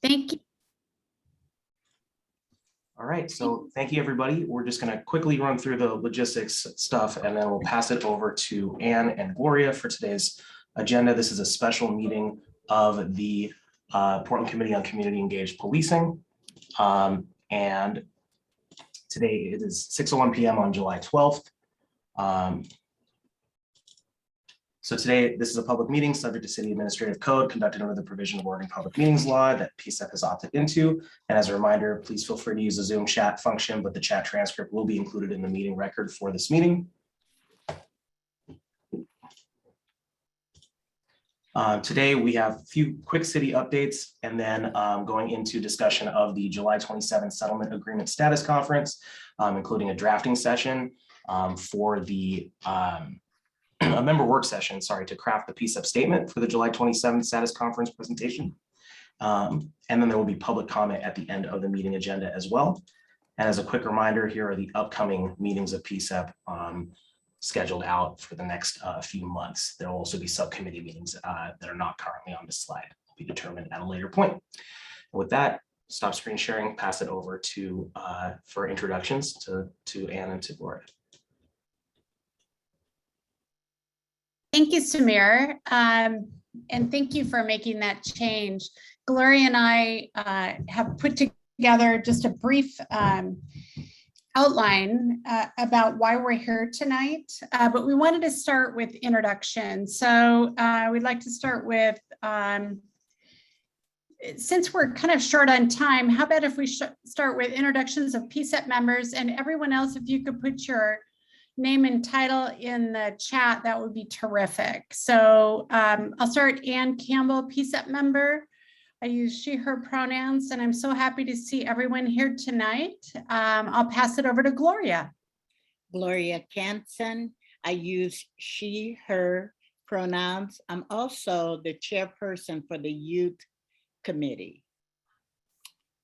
Thank you. All right, so thank you, everybody. We're just going to quickly run through the logistics stuff, and then we'll pass it over to Anne and Gloria for today's agenda. This is a special meeting of the Portland Committee on Community Engaged Policing. And today it is 6:01 p.m. on July 12th. So today, this is a public meeting subject to city administrative code conducted under the provision of Oregon Public Meetings Law that PCCEP has opted into. And as a reminder, please feel free to use the Zoom chat function, but the chat transcript will be included in the meeting record for this meeting. Today, we have a few quick city updates and then going into discussion of the July 27th Settlement Agreement Status Conference, including a drafting session for the a member work session, sorry, to craft the PCCEP statement for the July 27th status conference presentation. And then there will be public comment at the end of the meeting agenda as well. And as a quick reminder, here are the upcoming meetings of PCCEP scheduled out for the next few months. There will also be subcommittee meetings that are not currently on this slide. Will be determined at a later point. And with that, stop screen sharing, pass it over to for introductions to Anne and to Gloria. Thank you, Samir. And thank you for making that change. Gloria and I have put together just a brief outline about why we're here tonight, but we wanted to start with introductions. So we'd like to start with, since we're kind of short on time, how about if we start with introductions of PCCEP members, and everyone else, if you could put your name and title in the chat, that would be terrific. So I'll start. Ann Campbell, PCCEP member. I use she, her pronouns, and I'm so happy to see everyone here tonight. I'll pass it over to Gloria. Gloria Canson. I use she, her pronouns. I'm also the chairperson for the youth committee.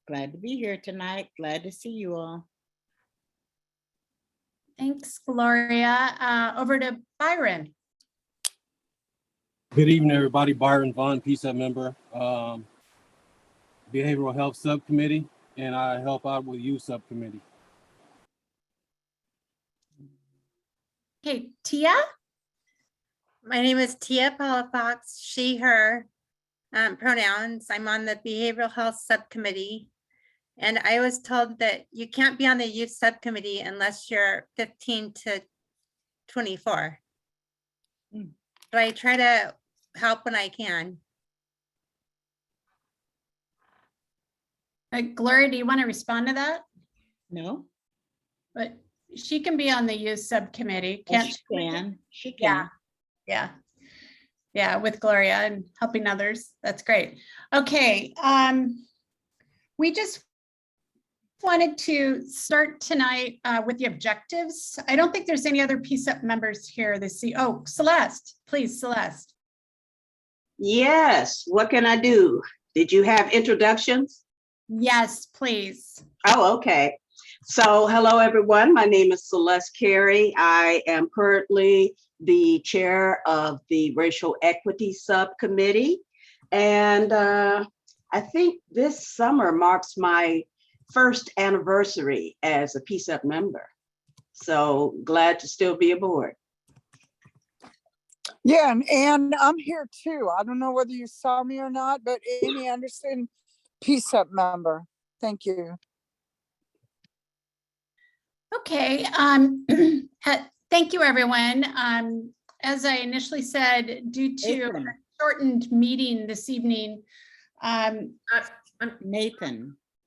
Glad to be here tonight. Glad to see you all. Thanks, Gloria. Over to Byron. Good evening, everybody. Byron Vaughn, PCCEP member, Behavioral Health Subcommittee, and I help out with Youth Subcommittee. Okay, Tia. My name is Tia Palafox, she, her pronouns. I'm on the Behavioral Health Subcommittee. And I was told that you can't be on the youth subcommittee unless you're 15 to 24. But I try to help when I can. Gloria, do you want to respond to that? No? But she can be on the youth subcommittee, Yes, can't she can. She Yeah. can. Yeah, with Gloria and helping others. That's great. Okay, we just wanted to start tonight with the objectives. I don't think there's any other PCCEP members here this evening. Oh, Celeste, please, Celeste. Yes, what can I do? Did you have introductions? Yes, please. Oh, okay. So hello, everyone. My name is Celeste Carey. I am currently the chair of the Racial Equity Subcommittee. And I think this summer marks my first anniversary as a PCCEP member. So glad to still be aboard. Yeah, and I'm here too. I don't know whether you saw me or not, but Amy Anderson, PCCEP member. Thank you. Okay, thank you, everyone. As I initially said, due to a shortened meeting this evening.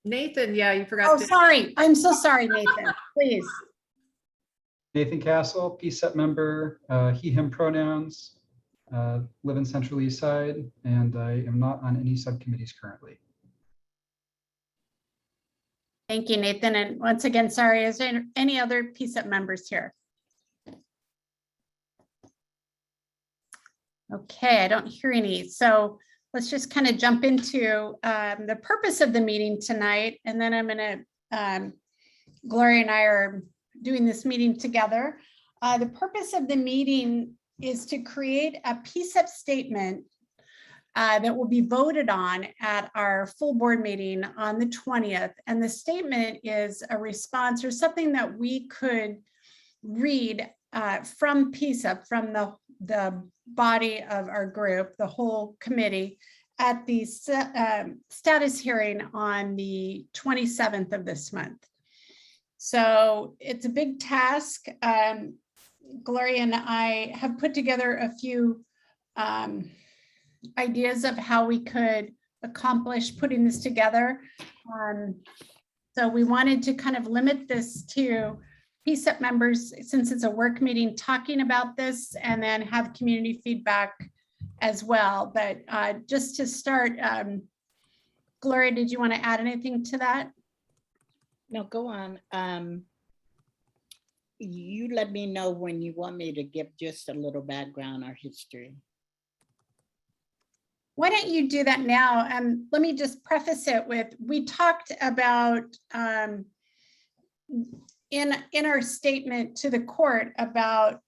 Nathan, yeah, you forgot. Oh, sorry. I'm so sorry, Nathan. Please. Nathan Castle, PCCEP member, he, him pronouns, live in Central East Side, and I am not on any subcommittees currently. Thank you, Nathan. And once again, sorry, is there any other PCCEP members here? Okay, I don't hear any. So let's just kind of jump into the purpose of the meeting tonight. And then I'm going to, Gloria and I are doing this meeting together. The purpose of the meeting is to create a PCCEP statement that will be voted on at our full board meeting on the 20th. And the statement is a response or something that we could read from PCCEP, from the body of our group, the whole committee, at the status hearing on the 27th of this month. So it's a big task. Gloria and I have put together a few ideas of how we could accomplish putting this together. So we wanted to kind of limit this to PCCEP members, since it's a work meeting, talking about this, and then have community feedback as well. But just to start, Gloria, did you want to add anything to that? No, go on. You let me know when you want me to give just a little background or history. Why don't you do that now? Let me just preface it with, we talked about in our statement to the court about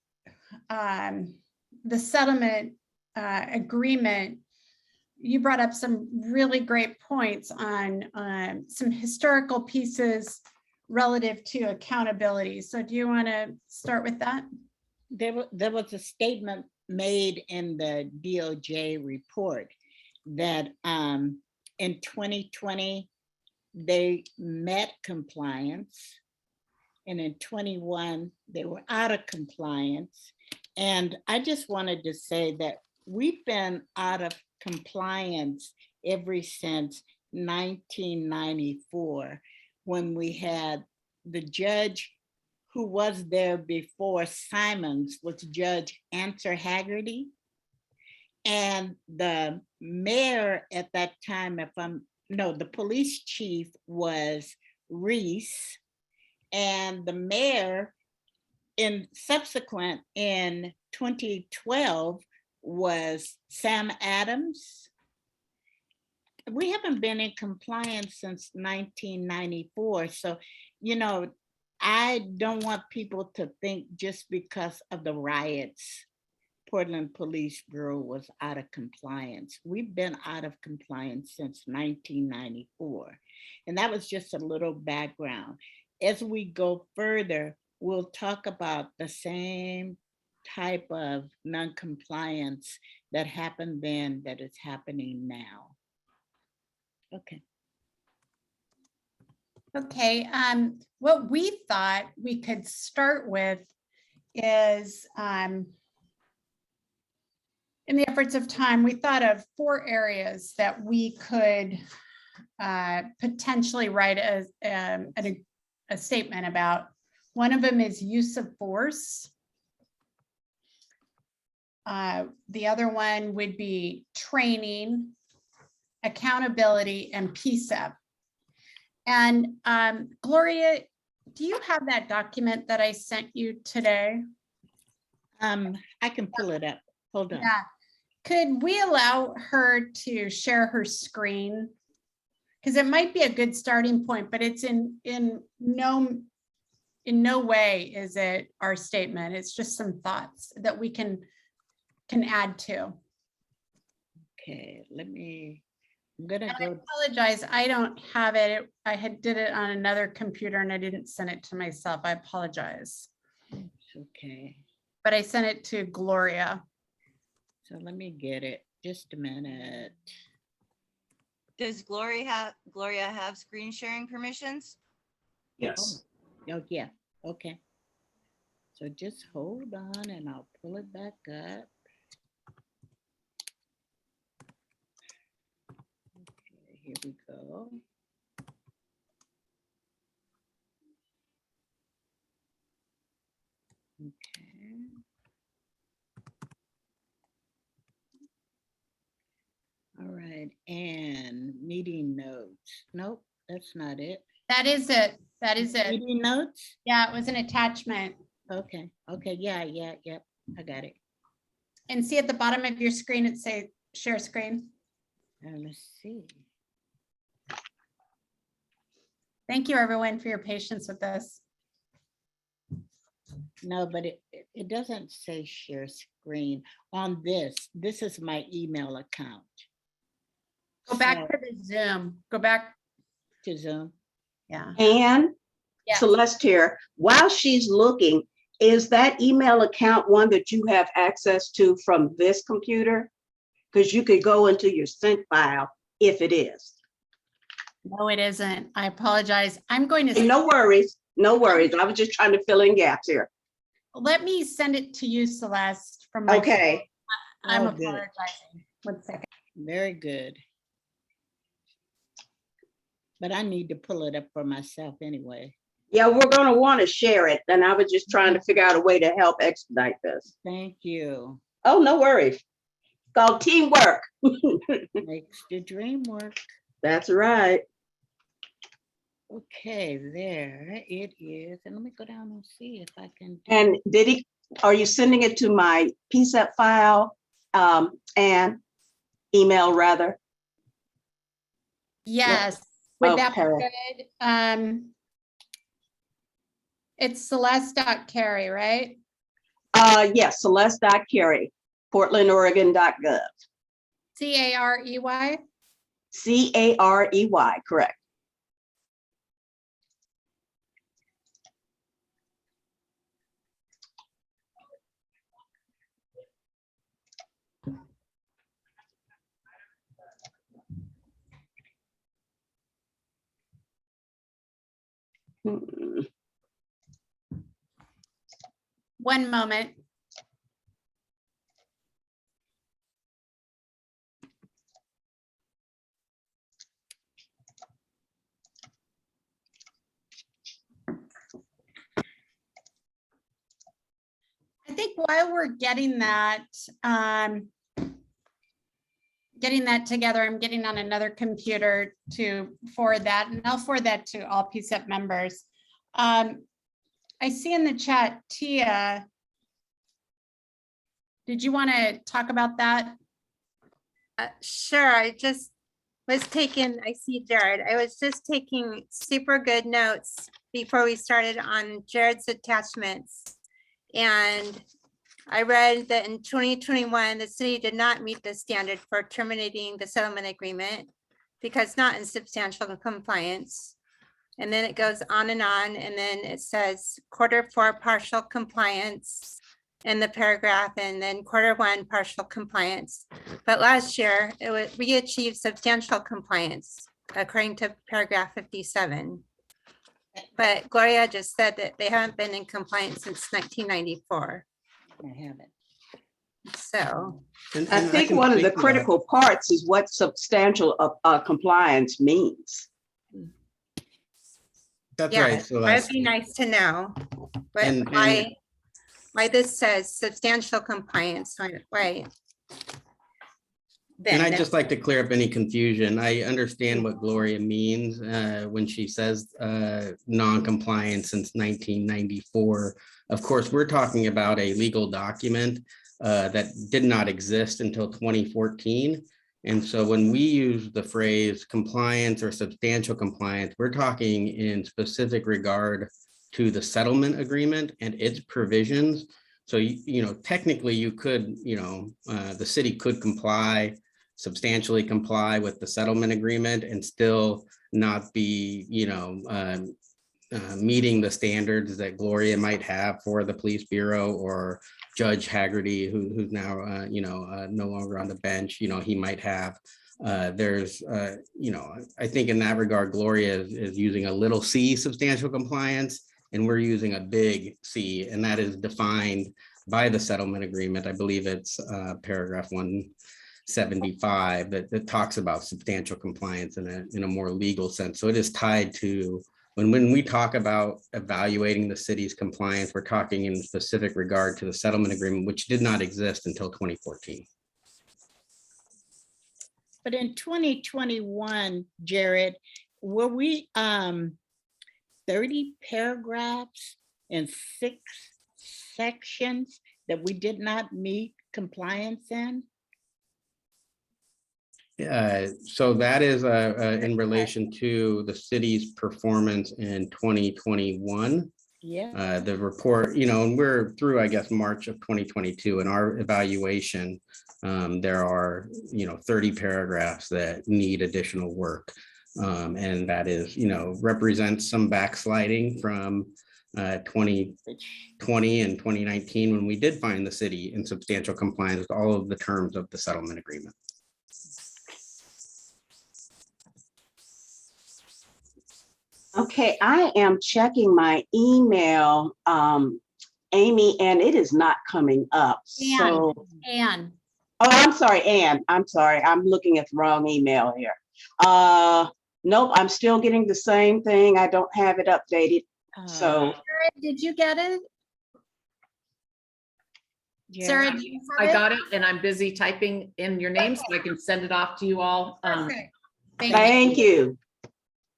the settlement agreement. You brought up some really great points on some historical pieces relative to accountability. So do you want to start with that? There was a statement made in the DOJ report that in 2020, they met compliance. And in 21, they were out of compliance. And I just wanted to say that we've been out of compliance ever since 1994, when we had the judge who was there before Simons was Judge Answer Haggerty. And the mayor at that time, the police chief was Reese. And the mayor in 2012 was Sam Adams. We haven't been in compliance since 1994. So, I don't want people to think just because of the riots, Portland Police Bureau was out of compliance. We've been out of compliance since 1994. And that was just a little background. As we go further, we'll talk about the same type of non-compliance that happened then that is happening now. Okay. Okay, what we thought we could start with is, in the efforts of time, we thought of 4 areas that we could potentially write a statement about. One of them is use of force. The other one would be training, accountability, and PCCEP. And Gloria, do you have that document that I sent you today? I can pull it up. Hold on. Yeah. Could we allow her to share her screen? Because it might be a good starting point, but it's in no way is it our statement. It's just some thoughts that we can add to. Okay, I'm gonna And I go. apologize, I don't have it. I did it on another computer and I didn't send it to myself. I apologize. It's okay. But I sent it to Gloria. So let me get it. Just a minute. Does Gloria have screen sharing permissions? Yes. Oh, yeah. Okay. So just hold on and I'll pull it back up. Okay, here we go. Okay. All right, and meeting notes. Nope, that's not it. That is it. That is it. Meeting notes? Yeah, it was an attachment. Okay, yeah, I got it. And see at the bottom of your screen, it says share screen. Let's see. Thank you, everyone, for your patience with this. No, but it doesn't say share screen on this. This is my email account. Go back So- to the Zoom. Go back. To Zoom. Yeah. And Yeah. Celeste here, while she's looking, is that email account one that you have access to from this computer? Because you could go into your sent file if it is. No, it isn't. I apologize. I'm going Hey, to, no worries, no worries. I was just trying to fill in gaps here. let me send it to you, Celeste, from my. Okay, I'm Oh, good. apologizing. 1 second. Very good. But I need to pull it up for myself anyway. yeah, we're gonna want to share it, and I was just trying to figure out a way to help expedite this. Thank you. Oh, no worries. Called teamwork. Makes the dream work. That's right. Okay, there it is. And let me go down and see if I can. And are you sending it to my PCEP file, and email rather? Yes. Would that be Okay. good? It's celeste.carey, right? Yes, Celeste.Carey, portlandoregon.gov. Carey? Carey, correct. Hmm. 1 moment. I think while we're getting that together, I'm getting on another computer to forward that, and I'll forward that to all PCEP members. I see in the chat, Tia, did you want to talk about that? Sure, I just was taking, I see Jared, I was just taking super good notes before we started on Jared's attachments. And I read that in 2021, the city did not meet the standard for terminating the settlement agreement because not in substantial compliance. And then it goes on, and then it says Q4 partial compliance in the paragraph, and then Q1 partial compliance. But last year, we achieved substantial compliance according to paragraph 57. But Gloria just said that they haven't been in compliance since 1994. I have it. So, I think one of the critical parts is what substantial compliance means. That's yeah, right. So that'd be nice to know. But And- why this says substantial compliance, right? And I'd just like to clear up any confusion. I understand what Gloria means when she says non-compliance since 1994. Of course, we're talking about a legal document that did not exist until 2014. And so when we use the phrase compliance or substantial compliance, we're talking in specific regard to the settlement agreement and its provisions. So, technically you could, the city could substantially comply with the settlement agreement and still not be, meeting the standards that Gloria might have for the police bureau, or Judge Haggerty, who's now, no longer on the bench, he might have. There's, I think in that regard, Gloria is using a little c substantial compliance, and we're using a big C, and that is defined by the settlement agreement. I believe it's paragraph 175 that talks about substantial compliance in a more legal sense. So it is tied to when we talk about evaluating the city's compliance, we're talking in specific regard to the settlement agreement, which did not exist until 2014. But in 2021, Jared, were we 30 paragraphs and 6 sections that we did not meet compliance in? So that is in relation to the city's performance in 2021. Yeah. The report, and we're through, I guess, March of 2022. In our evaluation, there are, 30 paragraphs that need additional work. And that is, represents some backsliding from 2020 and 2019, when we did find the city in substantial compliance with all of the terms of the settlement agreement. Okay, I am checking my email, Amy, and it is not coming up. So, Anne. oh, I'm sorry, Ann. I'm sorry. I'm looking at the wrong email here. Nope, I'm still getting the same thing. I don't have it updated. So, Sarah, did you get it? Sarah, do you have I it? got it, and I'm busy typing in your name so I can send it off to you all. Perfect. thank you.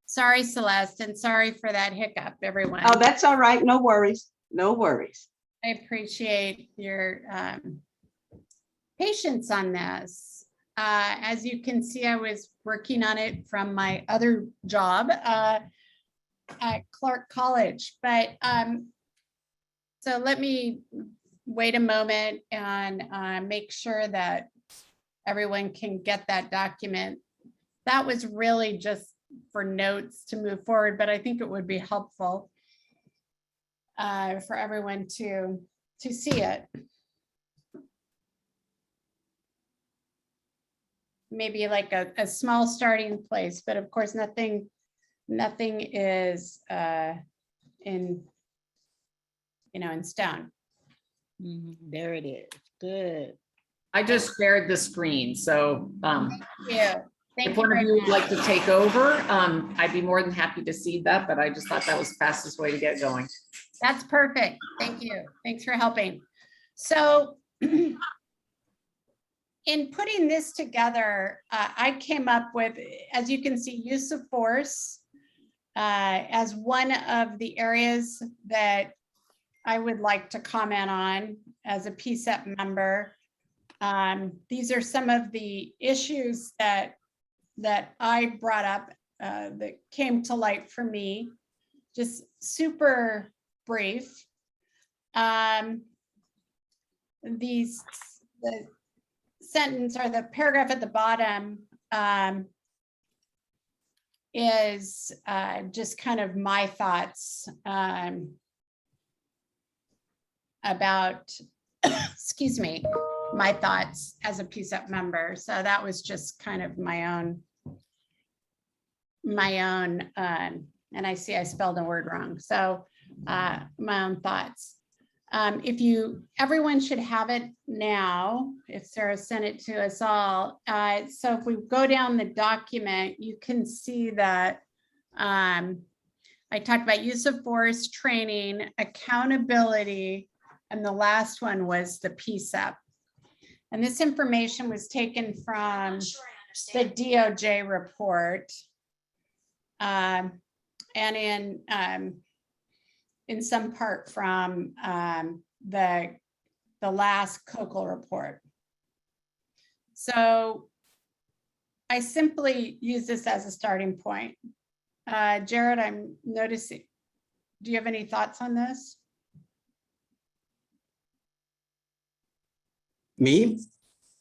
Sorry, Celeste, and sorry for that hiccup, everyone. Oh, that's all right. No worries. No worries. I appreciate your patience on this. As you can see, I was working on it from my other job at Clark College, but so let me wait a moment and make sure that everyone can get that document. That was really just for notes to move forward, but I think it would be helpful for everyone to see it. Maybe like a small starting place, but of course, nothing is in stone. There it is. Good. I just shared the screen, so Yeah. Thank if you one of very you would much. like to take over, I'd be more than happy to see that, but I just thought that was the fastest way to get going. That's perfect. Thank you. Thanks for helping. So in putting this together, I came up with, as you can see, use of force as one of the areas that I would like to comment on as a PCCEP member. These are some of the issues that I brought up that came to light for me, just super brief. The sentence or the paragraph at the bottom is just kind of my thoughts about, excuse me, my thoughts as a PCCEP member. So that was just kind of my own, and I see I spelled a word wrong. So my own thoughts. Everyone should have it now, if Sarah sent it to us all. So if we go down the document, you can see that I talked about use of force, training, accountability, and the last one was the PCCEP. And this information was taken from the DOJ report. And in some part from the last COCL report. So I simply use this as a starting point. Jared, I'm noticing, do you have any thoughts on this? Me?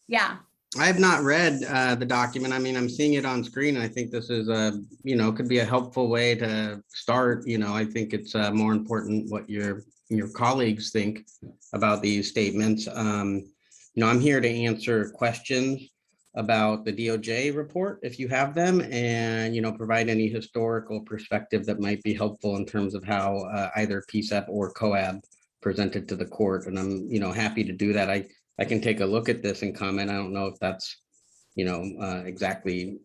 Yeah. I have not read the document. I mean, I'm seeing it on screen. I think this is could be a helpful way to start. I think it's more important what your colleagues think about these statements. I'm here to answer questions about the DOJ report, if you have them, and, provide any historical perspective that might be helpful in terms of how either PCCEP or COAB presented to the court. And I'm, happy to do that. I can take a look at this and comment. I don't know if that's, exactly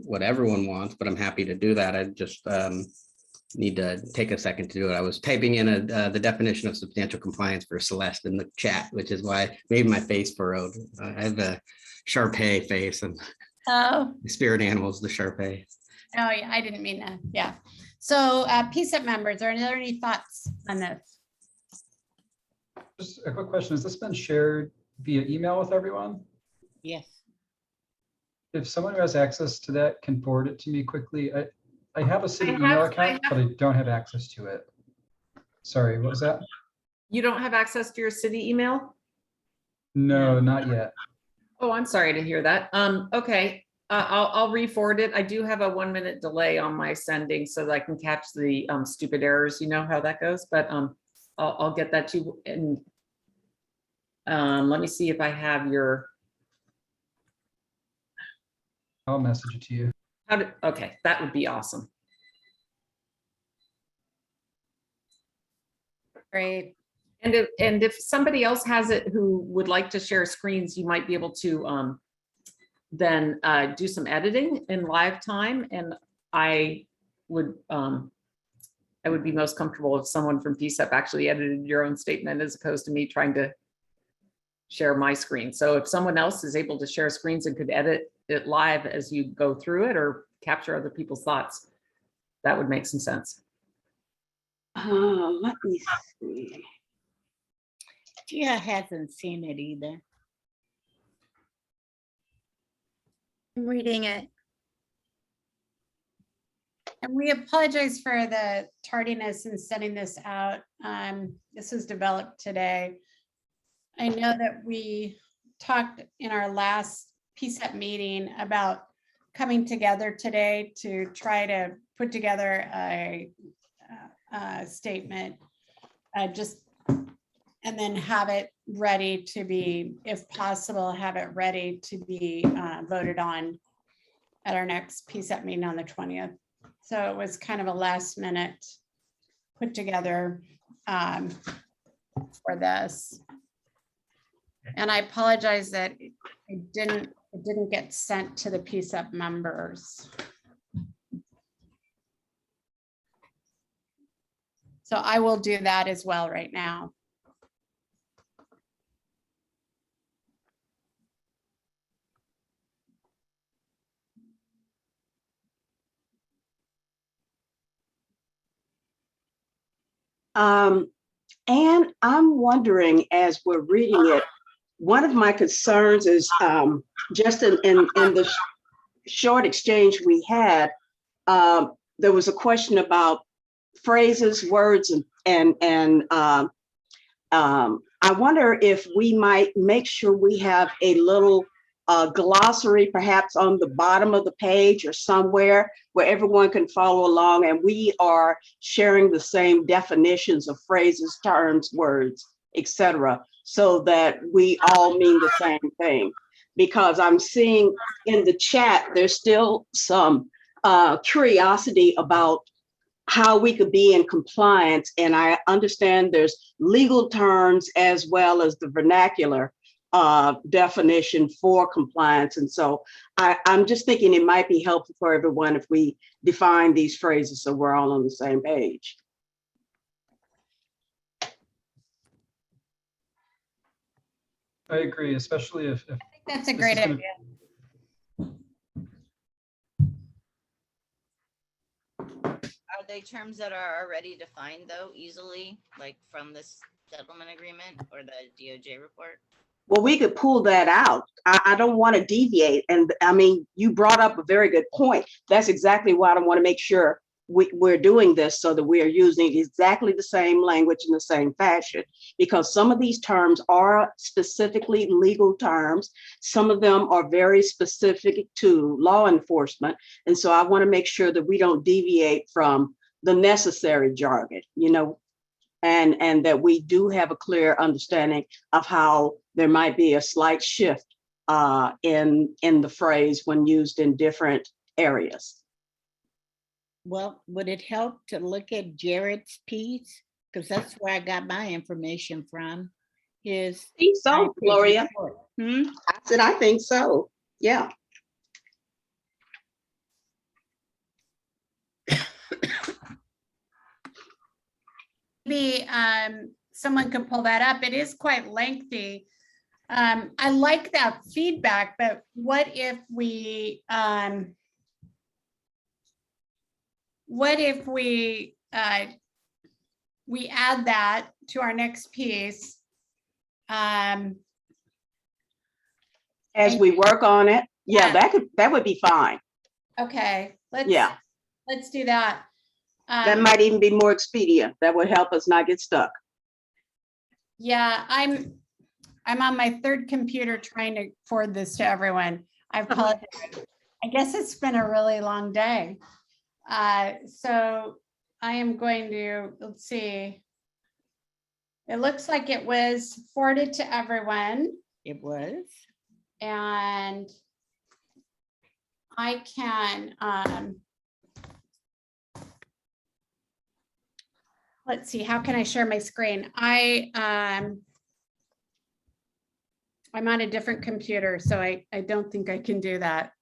what everyone wants, but I'm happy to do that. I just need to take a second to do it. I was typing in the definition of substantial compliance for Celeste in the chat, which is why maybe my face furrowed. I have a Shar-Pei face, and the spirit animal is the Shar-Pei. Oh, yeah, I didn't mean that. Yeah. So PCCEP members, are there any thoughts on this? Just a quick question. Has this been shared via email with everyone? Yes. If someone who has access to that can forward it to me quickly, I have a city email account, but I don't have access to it. Sorry, what was that? You don't have access to your city email? No, not yet. Oh, I'm sorry to hear that. Okay, I'll re-forward it. I do have a 1-minute delay on my sending so that I can catch the stupid errors. You know how that goes, but I'll get that to you. And let me see if I have your. I'll message it to you. Okay, that would be awesome. Great. And if somebody else has it who would like to share screens, you might be able to then do some editing in live time. And I would be most comfortable if someone from PCCEP actually edited your own statement as opposed to me trying to share my screen. So if someone else is able to share screens and could edit it live as you go through it or capture other people's thoughts, that would make some sense. Let me see. Tia hasn't seen it either. I'm reading it. And we apologize for the tardiness in sending this out. This was developed today. I know that we talked in our last PCCEP meeting about coming together today to try to put together a statement, and then have it ready to be, if possible, have it ready to be voted on at our next PCCEP meeting on the 20th. So it was kind of a last minute put together for this. And I apologize that it didn't get sent to the PCCEP members. So I will do that as well right now. And I'm wondering, as we're reading it, one of my concerns is just in the short exchange we had, there was a question about phrases, words, and I wonder if we might make sure we have a little glossary perhaps on the bottom of the page or somewhere where everyone can follow along and we are sharing the same definitions of phrases, terms, words, etc., so that we all mean the same thing. Because I'm seeing in the chat, there's still some curiosity about how we could be in compliance. And I understand there's legal terms as well as the vernacular definition for compliance. And so I'm just thinking it might be helpful for everyone if we define these phrases so we're all on the same page. I agree, especially if I think that's a this great is gonna- idea. Are they terms that are already defined though, easily, like from this settlement agreement or the DOJ report? Well, we could pull that out. I don't want to deviate. And I mean, you brought up a very good point. That's exactly why I want to make sure we're doing this so that we are using exactly the same language in the same fashion, because some of these terms are specifically legal terms. Some of them are very specific to law enforcement. And so I want to make sure that we don't deviate from the necessary jargon, you know, and that we do have a clear understanding of how there might be a slight shift in the phrase when used in different areas. Well, would it help to look at Jared's piece? Because that's where I got my information from. His. I think so, Gloria. Hmm? I said, I think so. Yeah. Maybe someone could pull that up. It is quite lengthy. I like that feedback, but what if we add that to our next piece? As we work on it, yeah, that would be fine. Okay, let's Yeah. let's do that. That might even be more expedient. That would help us not get stuck. Yeah, I'm on my third computer trying to forward this to everyone. I apologize. I guess it's been a really long day. So I am going to, let's see. It looks like it was forwarded to everyone, It was. and I can, let's see, how can I share my screen? I'm on a different computer, so I don't think I can do that.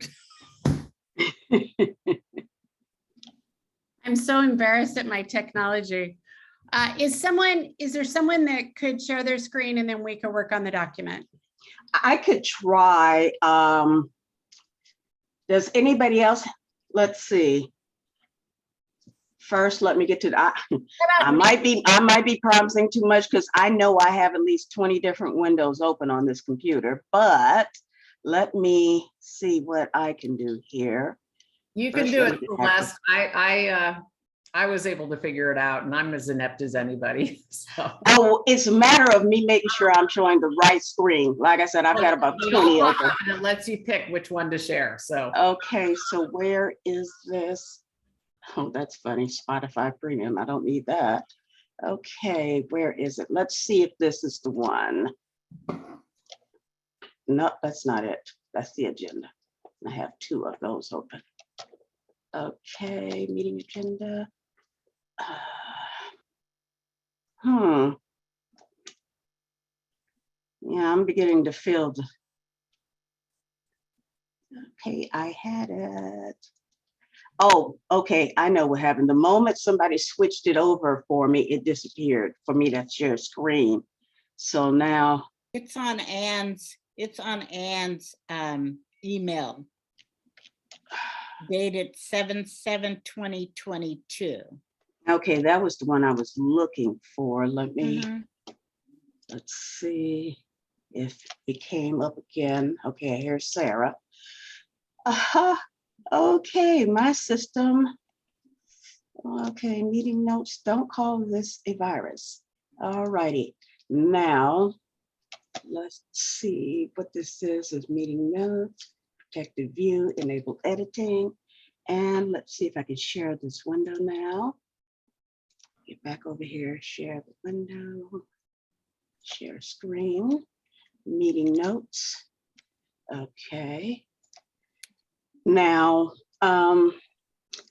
I'm so embarrassed at my technology. Is there someone that could share their screen and then we could work on the document? I could try. Does anybody else? Let's see. First, let me get to the, I might be promising too much because I know I have at least 20 different windows open on this computer, but let me see what I can do here. You can do it, Celeste. I was able to figure it out, and I'm as inept as anybody. So. Oh, it's a matter of me making sure I'm showing the right screen. Like I said, I've got about 20 open. And it lets you pick which one to share. So. Okay, so where is this? Oh, that's funny. Spotify Premium. I don't need that. Okay, where is it? Let's see if this is the one. No, that's not it. That's the agenda. I have two of those open. Okay, meeting agenda. Yeah, I'm beginning to feel the. Okay, I had it. Oh, okay, I know what happened. The moment somebody switched it over for me, it disappeared for me to share screen. So now. It's on Ann's email. Dated 7/7/2022. Okay, that was the one I was looking for. Let me, let's see if it came up again. Okay, here's Sarah. Okay, my system. Okay, meeting notes. Don't call this a virus. All righty. Now, let's see what this is meeting notes, protected view, enable editing. And let's see if I can share this window now. Get back over here, share the window, share screen, meeting notes. Okay. Now, let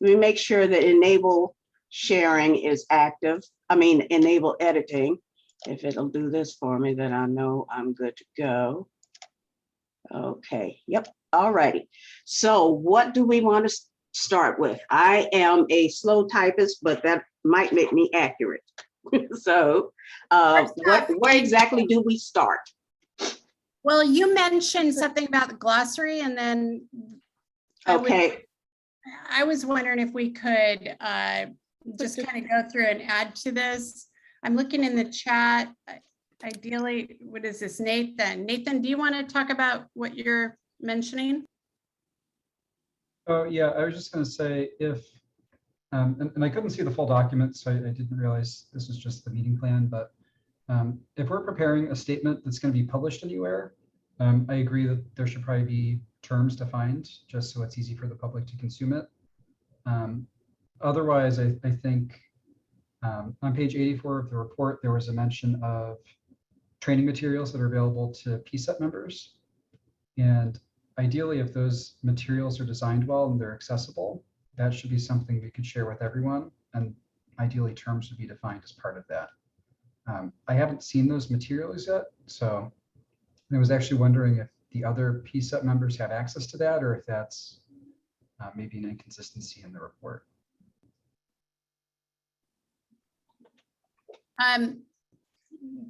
me make sure that enable sharing is active. I mean, enable editing. If it'll do this for me, then I know I'm good to go. Okay, yep, all righty. So what do we want to start with? I am a slow typist, but that might make me accurate. So where exactly do we start? Well, you mentioned something about the glossary, and then okay. I was wondering if we could just kind of go through and add to this. I'm looking in the chat. Ideally, what is this, Nathan? Nathan, do you want to talk about what you're mentioning? Oh, yeah, I was just going to say if, and I couldn't see the full document, so I didn't realize this was just the meeting plan, but if we're preparing a statement that's going to be published anywhere, I agree that there should probably be terms defined just so it's easy for the public to consume it. Otherwise, I think on page 84 of the report, there was a mention of training materials that are available to PCCEP members. And ideally, if those materials are designed well and they're accessible, that should be something we could share with everyone. And ideally, terms would be defined as part of that. I haven't seen those materials yet, so I was actually wondering if the other PCCEP members have access to that, or if that's maybe an inconsistency in the report.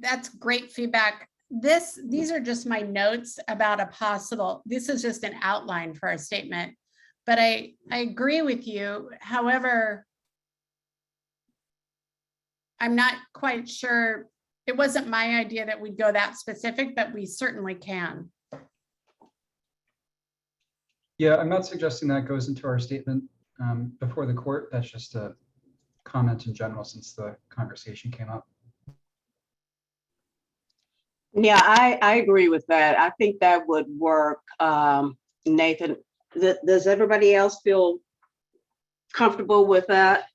That's great feedback. These are just my notes about a possible, this is just an outline for a statement, but I agree with you. However, I'm not quite sure. It wasn't my idea that we'd go that specific, but we certainly can. Yeah, I'm not suggesting that goes into our statement before the court. That's just a comment in general since the conversation came up. Yeah, I agree with that. I think that would work. Nathan, does everybody else feel comfortable with that?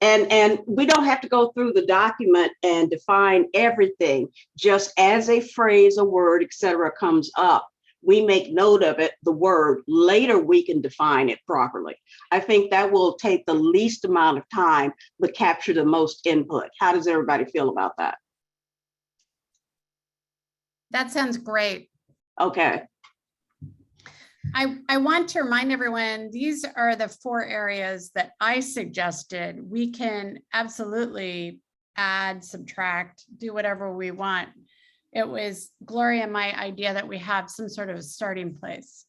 And we don't have to go through the document and define everything. Just as a phrase, a word, etc., comes up, we make note of it, the word. Later, we can define it properly. I think that will take the least amount of time, but capture the most input. How does everybody feel about that? That sounds great. Okay. I want to remind everyone, these are the 4 areas that I suggested. We can absolutely add, subtract, do whatever we want. It was Gloria and my idea that we have some sort of a starting place.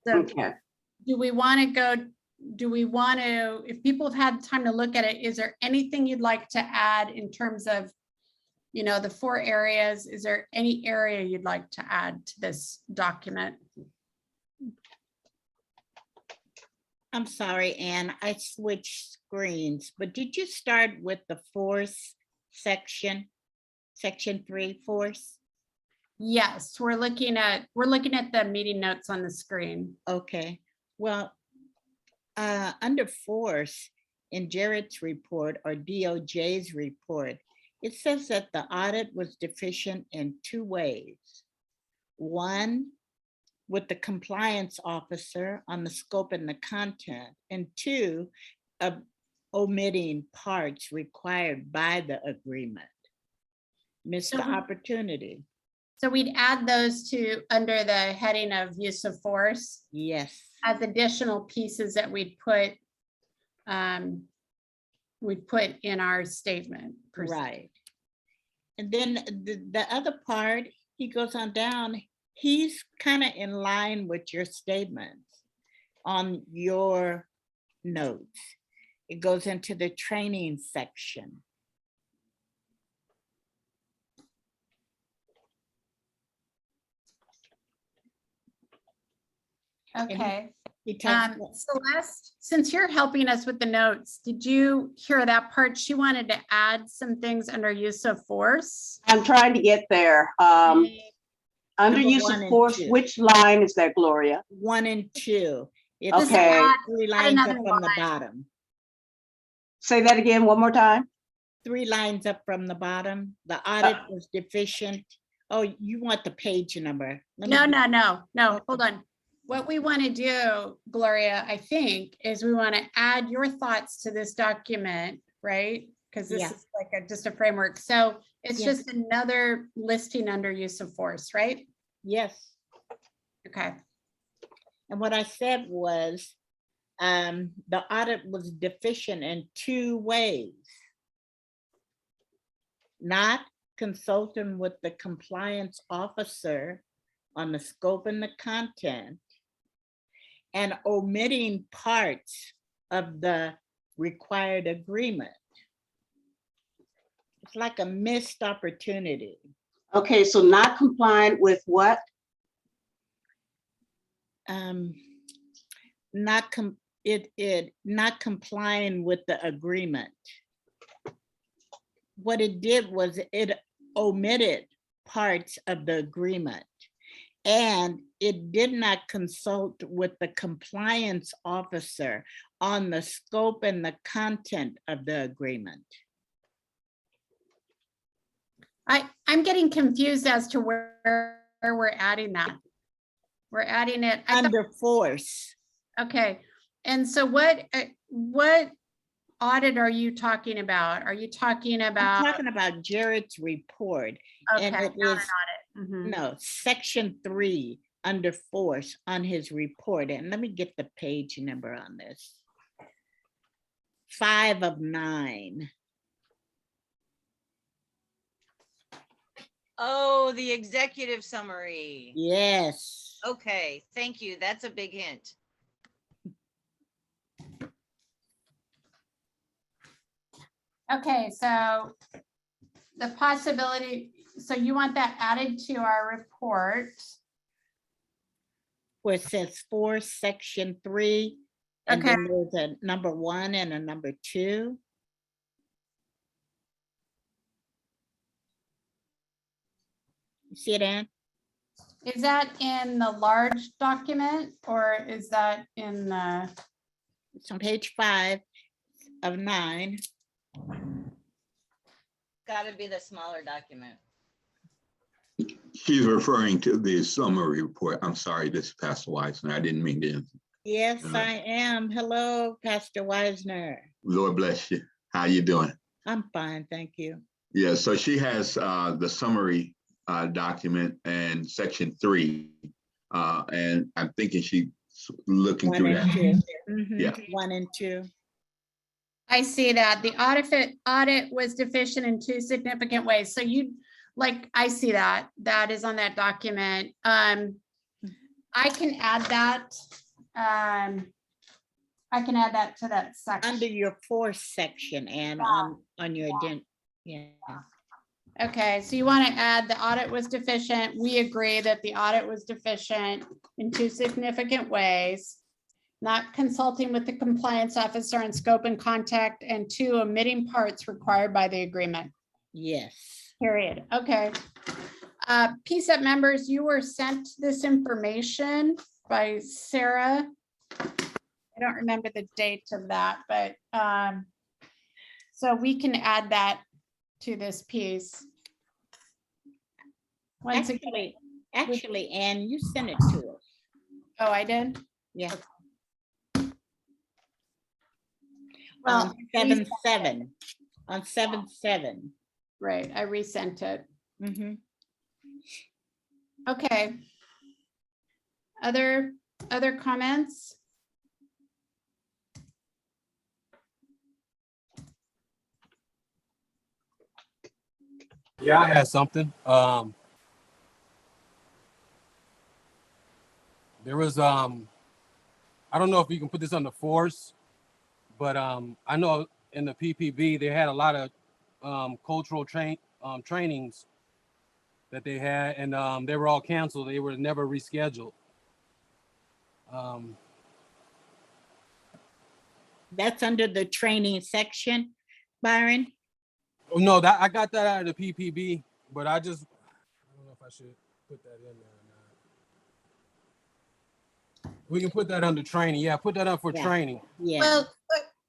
So Okay. do we want to go, if people have had time to look at it, is there anything you'd like to add in terms of, you know, the 4 areas? Is there any area you'd like to add to this document? I'm sorry, Ann, I switched screens, but did you start with the force section, section 3 force? Yes, we're looking at the meeting notes on the screen. Okay, well, under force in Jared's report or DOJ's report, it says that the audit was deficient in 2 ways. 1, with the compliance officer on the scope and the content, and 2, omitting parts required by the agreement. Missed the opportunity. So we'd add those to under the heading of use of force Yes, as additional pieces that we'd put in our statement. per se. right. And then the other part, he goes on down, he's kind of in line with your statements on your notes. It goes into the training section. Okay. He talks, Celeste, since you're helping us with the notes, did you hear that part? She wanted to add some things under use of force. I'm trying to get there. Under Number use 1 of and force, 2. which line is that, Gloria? 1 and 2. It's Okay. 3 lines up another from the bottom. Say that again one more time. 3 lines up from the bottom. The audit was deficient. Oh, you want the page number? Let me No, get- no, Okay. hold on. What we want to do, Gloria, I think, is we want to add your thoughts to this document, right? Because this Yeah. is like just a framework. So it's Yeah. just another listing under use of force, right? Yes. Okay. And what I said was, the audit was deficient in 2 ways. Not consulting with the compliance officer on the scope and the content, and omitting parts of the required agreement. It's like a missed opportunity. Okay, so not compliant with what? Not complying with the agreement. What it did was it omitted parts of the agreement, and it did not consult with the compliance officer on the scope and the content of the agreement. I'm getting confused as to where we're adding that. We're adding it. I thought- Under force. Okay, and so what audit are you talking about? Are you talking I'm about? talking about Jared's report. Okay, And it not an is, audit. Mhm. no, section 3 under force on his report. And let me get the page number on this. 5 of 9. Oh, the executive summary. Yes. Okay, thank you. That's a big hint. Okay, so the possibility, so you want that added to our report? Where it says force section 3 And Okay. then there's a number 1 and a number 2. You see it, Ann? Is that in the large document or is that in the, It's on page 5 of 9. Gotta be the smaller document. She's referring to the summary report. I'm sorry, this is Pastor Weissner. I didn't mean to. Yes, I am. Hello, Pastor Wisner. Lord bless you. How you doing? I'm fine, thank you. Yeah, so she has the summary document and section 3. And I'm thinking she's looking 1 through and that. 2. Mhm, Yeah. 1 and 2. I see that the audit was deficient in 2 significant ways. So I see that is on that document. I can add that. I can add that to that section. Under your 4th section and on your yeah. Okay, so you want to add the audit was deficient. We agree that the audit was deficient in 2 significant ways. Not consulting with the compliance officer on scope and contact, and 2, omitting parts required by the agreement. Yes. Period. Okay. PCEP members, you were sent this information by Sarah. I don't remember the date of that, but so we can add that to this piece. Once again, Actually, Ann, you sent it to us. oh, I did? Yeah. Well, On 7/7. On 7/7. right, I resent it. Mhm. Okay. Other comments? Yeah, I had something. There was I don't know if you can put this under force, but I know in the PPB they had a lot of cultural trainings that they had, and they were all canceled. They were never rescheduled. That's under the training section, Byron. No, that I got that out of the PPB, but I don't know if I should put that in there or not. We can put that under training. Yeah, put that up for Yeah. training. Yeah. Well,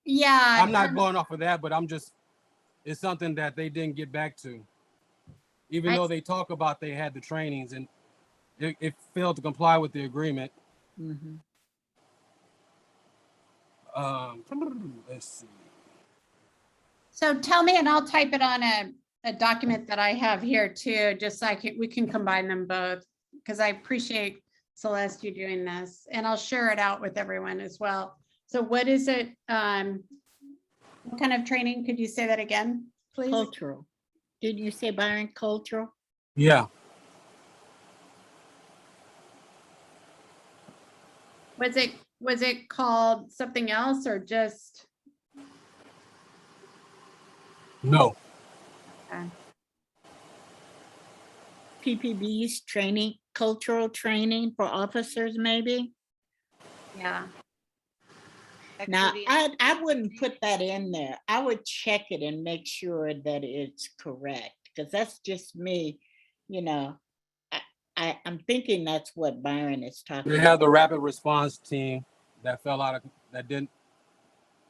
yeah. I'm not going off of that, but it's something that they didn't get back to. Even though they talk about they had the trainings and it failed to comply with the agreement. Mhm. Let's see. So tell me and I'll type it on a document that I have here too, just so we can combine them both. Because I appreciate Celeste, you doing this, and I'll share it out with everyone as well. So what is it? What kind of training? Could you say that again, please? Cultural. Did you say, Byron, cultural? Yeah. Was it called something else or just? No. Okay. PPB's training, cultural training for officers, maybe? Yeah. Now, Activities. I wouldn't put that in there. I would check it and make sure that it's correct, because that's just me, you know. I'm thinking that's what Byron is talking They about. have the rapid response team that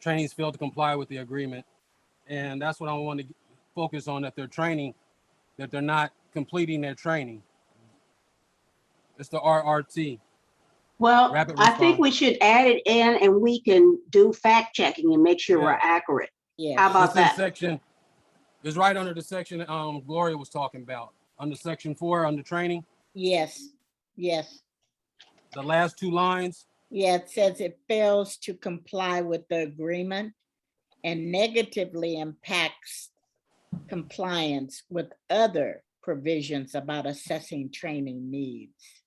trainings failed to comply with the agreement. And that's what I want to focus on, that they're not completing their training. It's the RRT. Well, Rapid I think response. we should add it in and we can do fact checking and make sure we're Yeah. accurate. Yeah. How about It's in that? section, it's right under the section Gloria was talking about, under section 4, under training, Yes, yes. the last 2 lines. Yeah, it says it fails to comply with the agreement and negatively impacts compliance with other provisions about assessing training needs.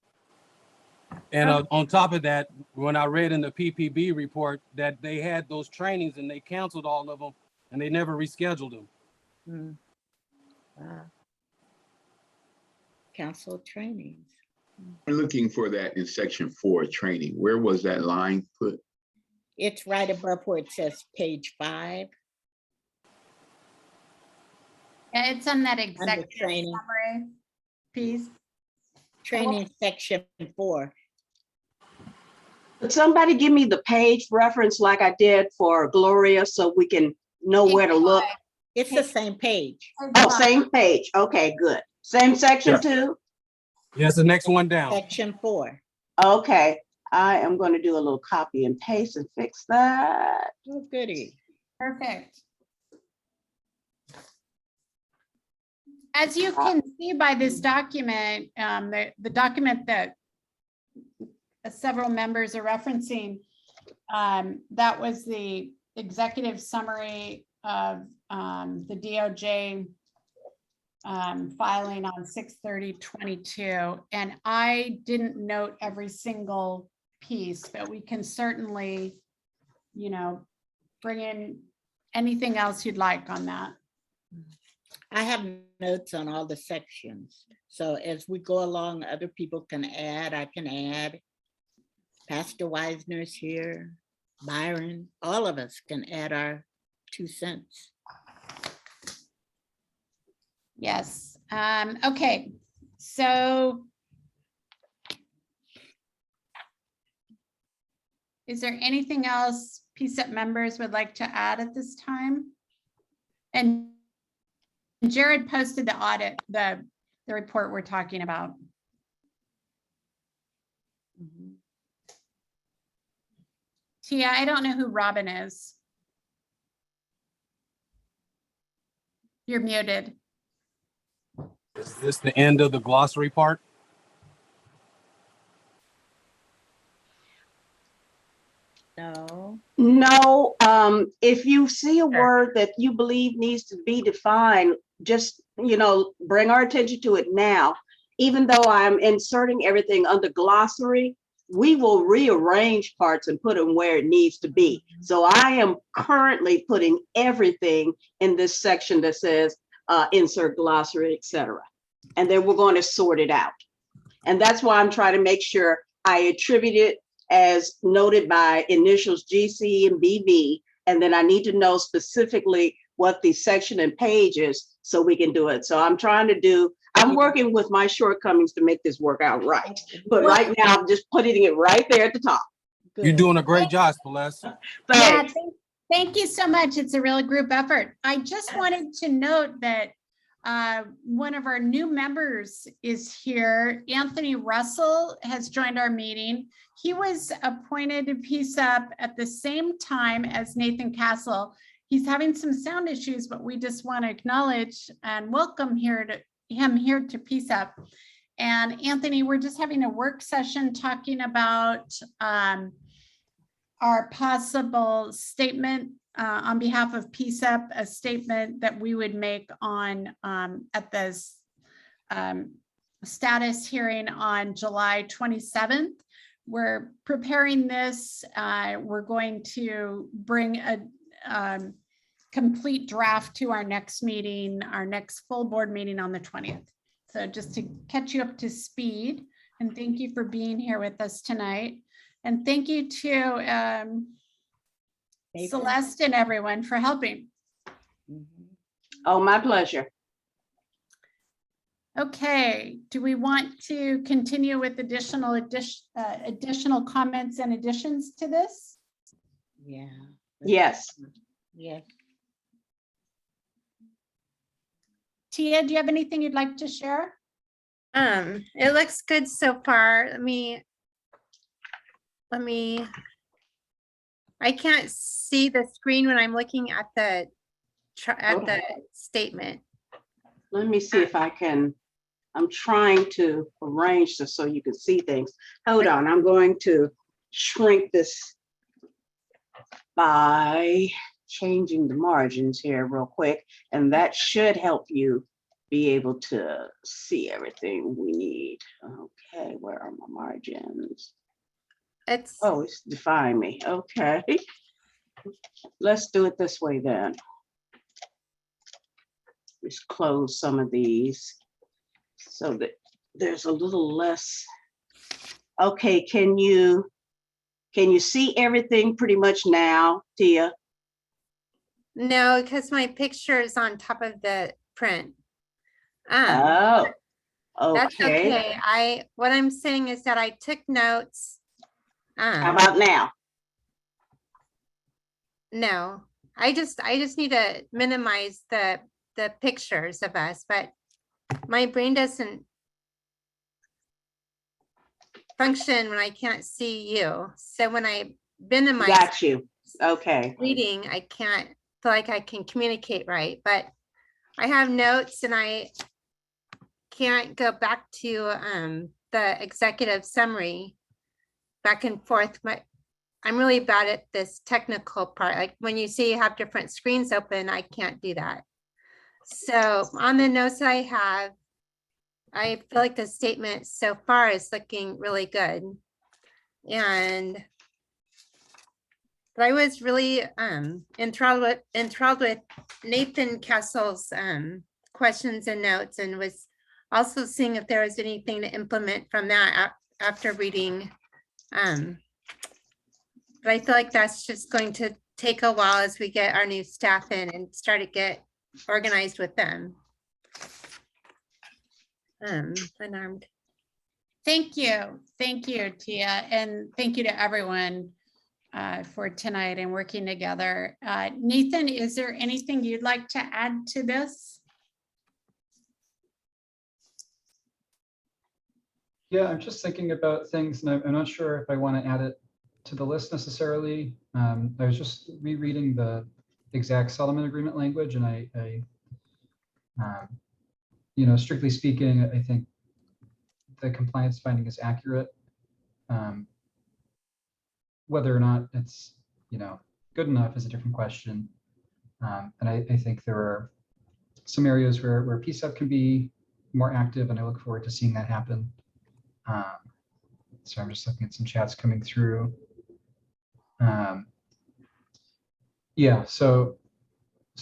And on top of that, when I read in the PPB report that they had those trainings and they canceled all of them and they never rescheduled them. Mm. Wow. Council trainings. We're looking for that in section 4 training. Where was that line put? It's right above where it says page 5. Yeah, it's on that executive training. summary piece. Training section 4. Could somebody give me the page reference like I did for Gloria so we can know where to look? It's the same page. Oh, same page. Okay, good. Same section Yeah. too? Yes, the next one down. Section 4. Okay, I am going to do a little copy and paste and fix that. Oh, goody. Perfect. As you can see by this document, the document that several members are referencing, that was the executive summary of the DOJ filing on 6/30/22. And I didn't note every single piece, but we can certainly, bring in anything else you'd like on that. I have notes on all the sections. So as we go along, other people can add, I can add. Pastor Wisner's here, Byron, all of us can add our 2 cents. Yes. Okay. So is there anything else PCEP members would like to add at this time? And Jared posted the audit, the report we're talking about. Tia, I don't know who Robin is. You're muted. Is this the end of the glossary part? No. No, if you see a word that you believe needs to be defined, just, bring our attention to it now. Even though I'm inserting everything under glossary, we will rearrange parts and put them where it needs to be. So I am currently putting everything in this section that says insert glossary, etc. And then we're going to sort it out. And that's why I'm trying to make sure I attribute it as noted by initials GC and BB. And then I need to know specifically what the section and page is so we can do it. So I'm working with my shortcomings to make this work out right. But right now, I'm just putting it right there at the top. You're doing a great job, Celeste. Yeah, thank you so much. It's a real group effort. I just wanted to note that one of our new members is here. Anthony Russell has joined our meeting. He was appointed to PCEP at the same time as Nathan Castle. He's having some sound issues, but we just want to acknowledge and welcome him here to PCEP. And Anthony, we're just having a work session talking about our possible statement on behalf of PCEP, a statement that we would make on at the status hearing on July 27th. We're preparing this. We're going to bring a complete draft to our next meeting, our next full board meeting on the 20th. So just to catch you up to speed, and thank you for being here with us tonight. And thank you to Celeste and everyone for helping. Oh, my pleasure. Okay, do we want to continue with additional comments and additions to this? Yeah. Yes. Yes. Tia, do you have anything you'd like to share? It looks good so far. Let me, I can't see the screen when I'm looking at the statement. Let me see if I can. I'm trying to arrange this so you can see things. Hold on, I'm going to shrink this by changing the margins here real quick, and that should help you be able to see everything we need. Okay, where are my margins? It's define me. Okay, let's do it this way then. Just close some of these so that there's a little less. Okay, can you Can you see everything pretty much now, Tia? No, because my picture is on top of the print. Oh, That's okay. okay. What I'm saying is that I took notes. How about now? No, I just need to minimize the pictures of us, but my brain doesn't function when I can't see you. So when I minimize Got you. Okay. reading, I can't feel like I can communicate right, but I have notes and I can't go back to the executive summary back and forth. I'm really bad at this technical part. Like when you see you have different screens open, I can't do that. So on the notes that I have, I feel like the statement so far is looking really good. But I was really enthralled with Nathan Kessel's questions and notes, and was also seeing if there was anything to implement from that after reading. But I feel like that's just going to take a while as we get our new staff in and start to get organized with them. Unarmed. Thank you, Tia, and thank you to everyone for tonight and working together. Nathan, is there anything you'd like to add to this? Yeah, I'm just thinking about things, and I'm not sure if I want to add it to the list necessarily. I was just rereading the exact settlement agreement language, and I strictly speaking, I think the compliance finding is accurate. Whether or not it's, good enough is a different question. And I think there are some areas where PCCEP can be more active, and I look forward to seeing that happen. So I'm just looking at some chats coming through. Yeah, so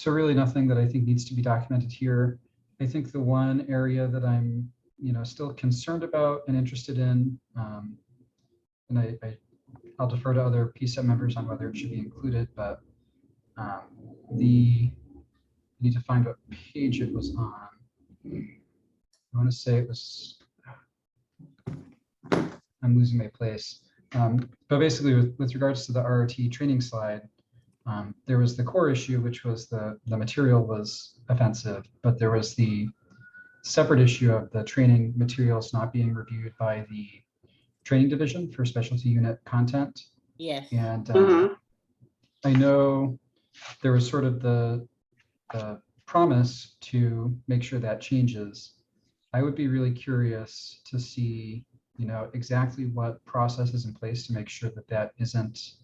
really nothing that I think needs to be documented here. I think the one area that I'm, still concerned about and interested in, and I'll defer to other PCCEP members on whether it should be included, but I need to find what page it was on. I want to say it was, I'm losing my place. But basically with regards to the ROT training slide, there was the core issue, which was the material was offensive, but there was the separate issue of the training materials not being reviewed by the training division for specialty unit content. Yes. And I know there was sort of the promise to make sure that changes. I would be really curious to see, exactly what process is in place to make sure that that isn't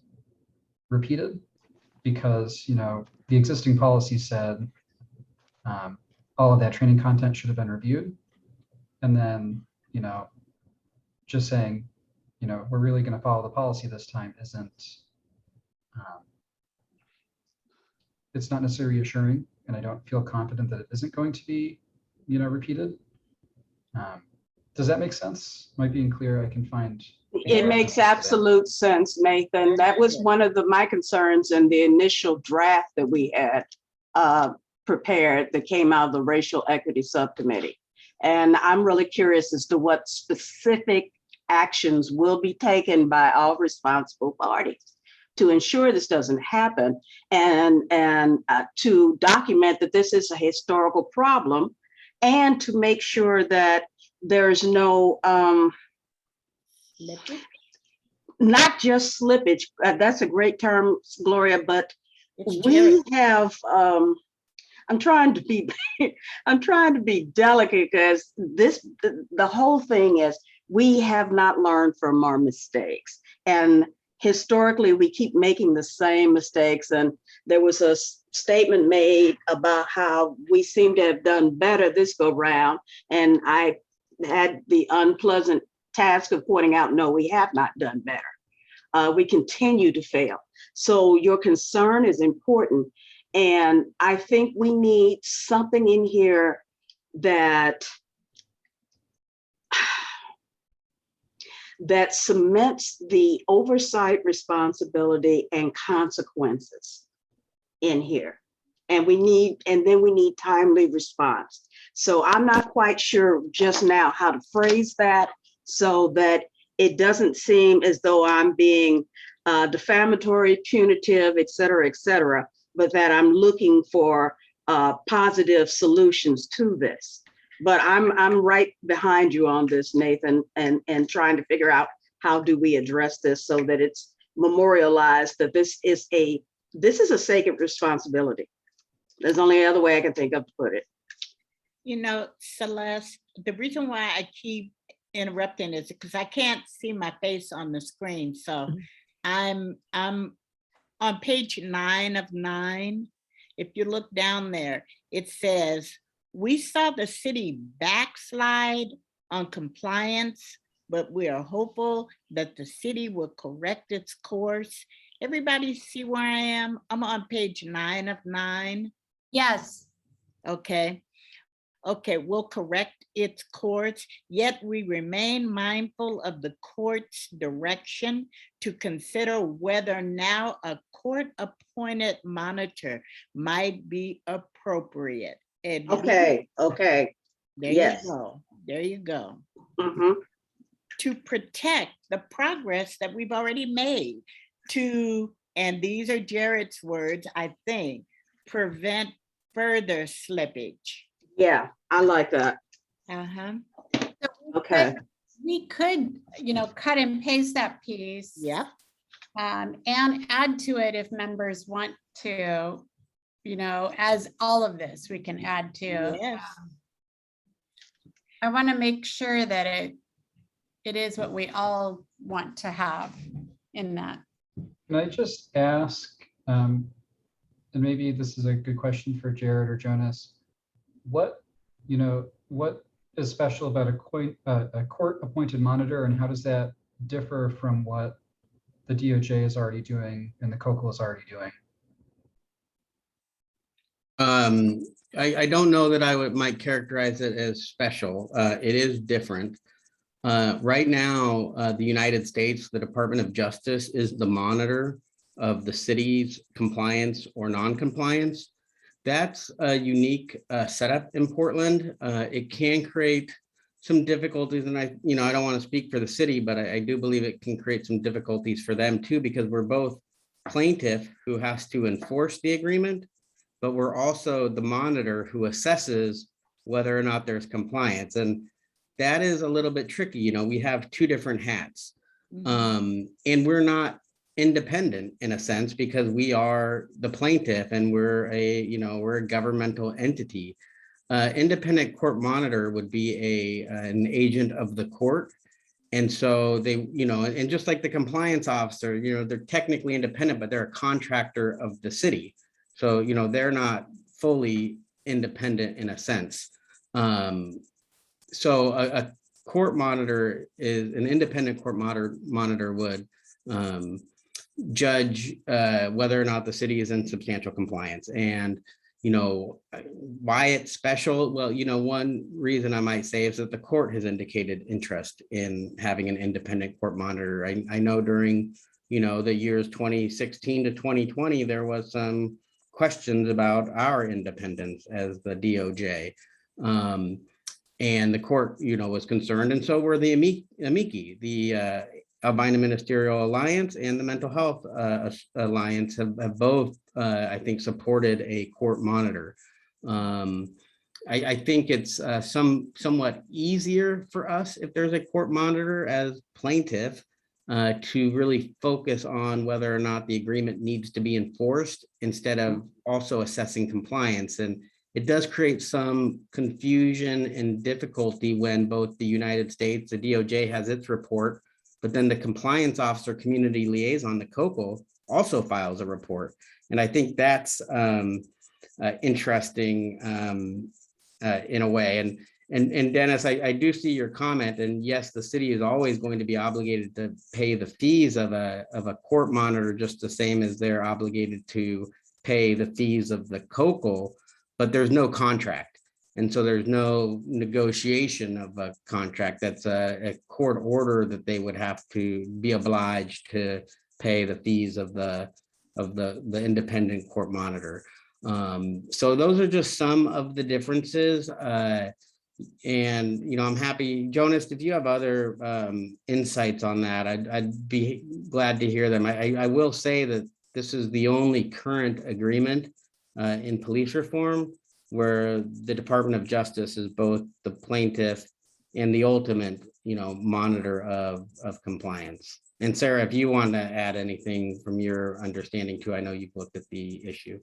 repeated, because, the existing policy said all of that training content should have been reviewed. And then, just saying, we're really going to follow the policy this time isn't, it's not necessarily reassuring, and I don't feel confident that it isn't going to be, repeated. Does that make sense? Am I being clear? I can find. It makes absolute sense, Nathan. That was one of my concerns in the initial draft that we had prepared that came out of the Racial Equity Subcommittee. And I'm really curious as to what specific actions will be taken by all responsible parties to ensure this doesn't happen, and to document that this is a historical problem, and to make sure that there's no not just slippage. That's a great term, Gloria, but we have I'm trying to be delicate, because the whole thing is we have not learned from our mistakes, and historically we keep making the same mistakes. And there was a statement made about how we seem to have done better this go round, and I had the unpleasant task of pointing out, no, we have not done better. We continue to fail. So your concern is important. And I think we need something in here that that cements the oversight responsibility and consequences in here. And then we need timely response. So I'm not quite sure just now how to phrase that so that it doesn't seem as though I'm being defamatory, punitive, et cetera, but that I'm looking for positive solutions to this. But I'm right behind you on this, Nathan, and trying to figure out how do we address this so that it's memorialized that this is a sacred responsibility. There's only other way I can think of to put it. You know, Celeste, the reason why I keep interrupting is because I can't see my face on the screen. So I'm on page 9 of 9. If you look down there, it says, we saw the city backslide on compliance, but we are hopeful that the city will correct its course. Everybody see where I am? I'm on page 9 of 9. Yes. Okay. Okay, we'll correct its course, yet we remain mindful of the court's direction to consider whether now a court-appointed monitor might be appropriate. Okay. There Yes. you go. There you go. Mhm. To protect the progress that we've already made, and these are Jared's words, I think, prevent further slippage. Yeah, I like that. Uh-huh. Okay. We could, cut and paste that piece. Yep. And add to it if members want to, as all of this we can add to. Yes. I want to make sure that it is what we all want to have in that. Can I just ask, and maybe this is a good question for Jared or Jonas, what is special about a court-appointed monitor, and how does that differ from what the DOJ is already doing and the COCO is already doing? I don't know that I might characterize it as special. It is different. Right now, the United States, the Department of Justice is the monitor of the city's compliance or non-compliance. That's a unique setup in Portland. It can create some difficulties, and I don't want to speak for the city, but I do believe it can create some difficulties for them too, because we're both plaintiff who has to enforce the agreement, but we're also the monitor who assesses whether or not there's compliance. And that is a little bit tricky. We have two different hats. And we're not independent in a sense because we are the plaintiff and we're a governmental entity. Independent court monitor would be an agent of the court. And so they, and just like the compliance officer, they're technically independent, but they're a contractor of the city. So, they're not fully independent in a sense. So a court monitor is an independent court monitor would judge whether or not the city is in substantial compliance. And why it's special? Well, one reason I might say is that the court has indicated interest in having an independent court monitor. I know during the years 2016 to 2020, there was some questions about our independence as the DOJ. And the court, was concerned, and so were the amici, the Albina Ministerial Alliance and the Mental Health Alliance have both, I think, supported a court monitor. I think it's somewhat easier for us if there's a court monitor as plaintiff to really focus on whether or not the agreement needs to be enforced instead of also assessing compliance. And it does create some confusion and difficulty when both the United States, the DOJ has its report, but then the compliance officer community liaison, the COCO, also files a report. And I think that's interesting in a way. And Dennis, I do see your comment, and yes, the city is always going to be obligated to pay the fees of a court monitor, just the same as they're obligated to pay the fees of the COCO, but there's no contract. And so there's no negotiation of a contract. That's a court order that they would have to be obliged to pay the fees of the independent court monitor. So those are just some of the differences. And, you know, I'm happy, Jonas, if you have other insights on that, I'd be glad to hear them. I will say that this is the only current agreement in police reform where the Department of Justice is both the plaintiff and the ultimate, you know, monitor of compliance. And Sarah, if you want to add anything from your understanding too, I know you've looked at the issue.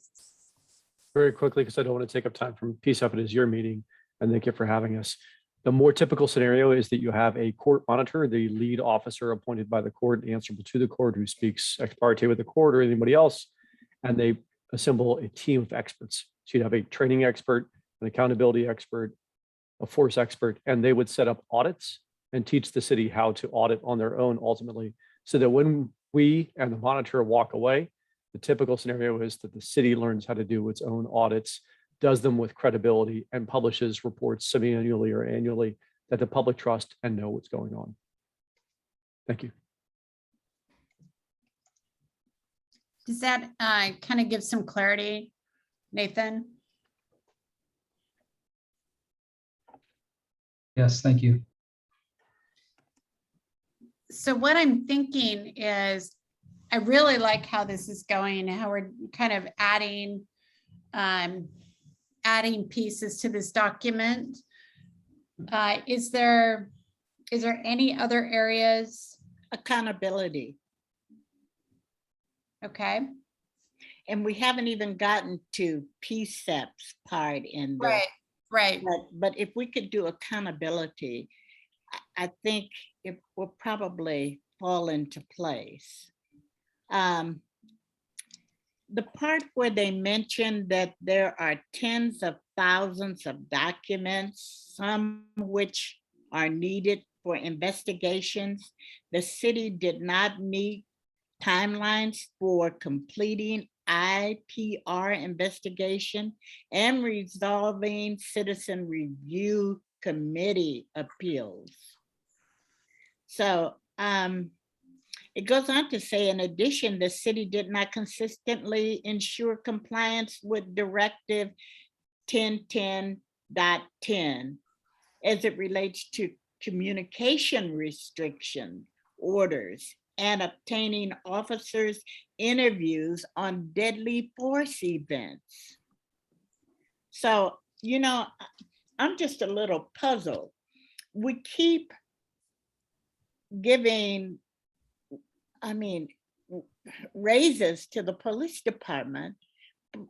Very quickly, because I don't want to take up time from PCCEP, it is your meeting, and thank you for having us. The more typical scenario is that you have a court monitor, the lead officer appointed by the court, answerable to the court, who speaks ex parte with the court or anybody else, and they assemble a team of experts. So you'd have a training expert, an accountability expert, a force expert, and they would set up audits and teach the city how to audit on their own ultimately, so that when we and the monitor walk away, the typical scenario is that the city learns how to do its own audits, does them with credibility, and publishes reports semi-annually or annually that the public trust and know what's going on. Thank you. Does that kind of give some clarity, Nathan? Yes, thank you. So what I'm thinking is, I really like how this is going, how we're kind of adding pieces to this document. Is there any other areas? Accountability. Okay. And we haven't even gotten to PCCEP's part in this. Right. But if we could do accountability, I think it will probably fall into place. The part where they mentioned that there are tens of thousands of documents, some which are needed for investigations, the city did not meet timelines for completing IPR investigation and resolving citizen review committee appeals. So it goes on to say, in addition, the city did not consistently ensure compliance with Directive 1010.10 as it relates to communication restriction orders and obtaining officers' interviews on deadly force events. So, you know, I'm just a little puzzled. We keep giving, raises to the police department,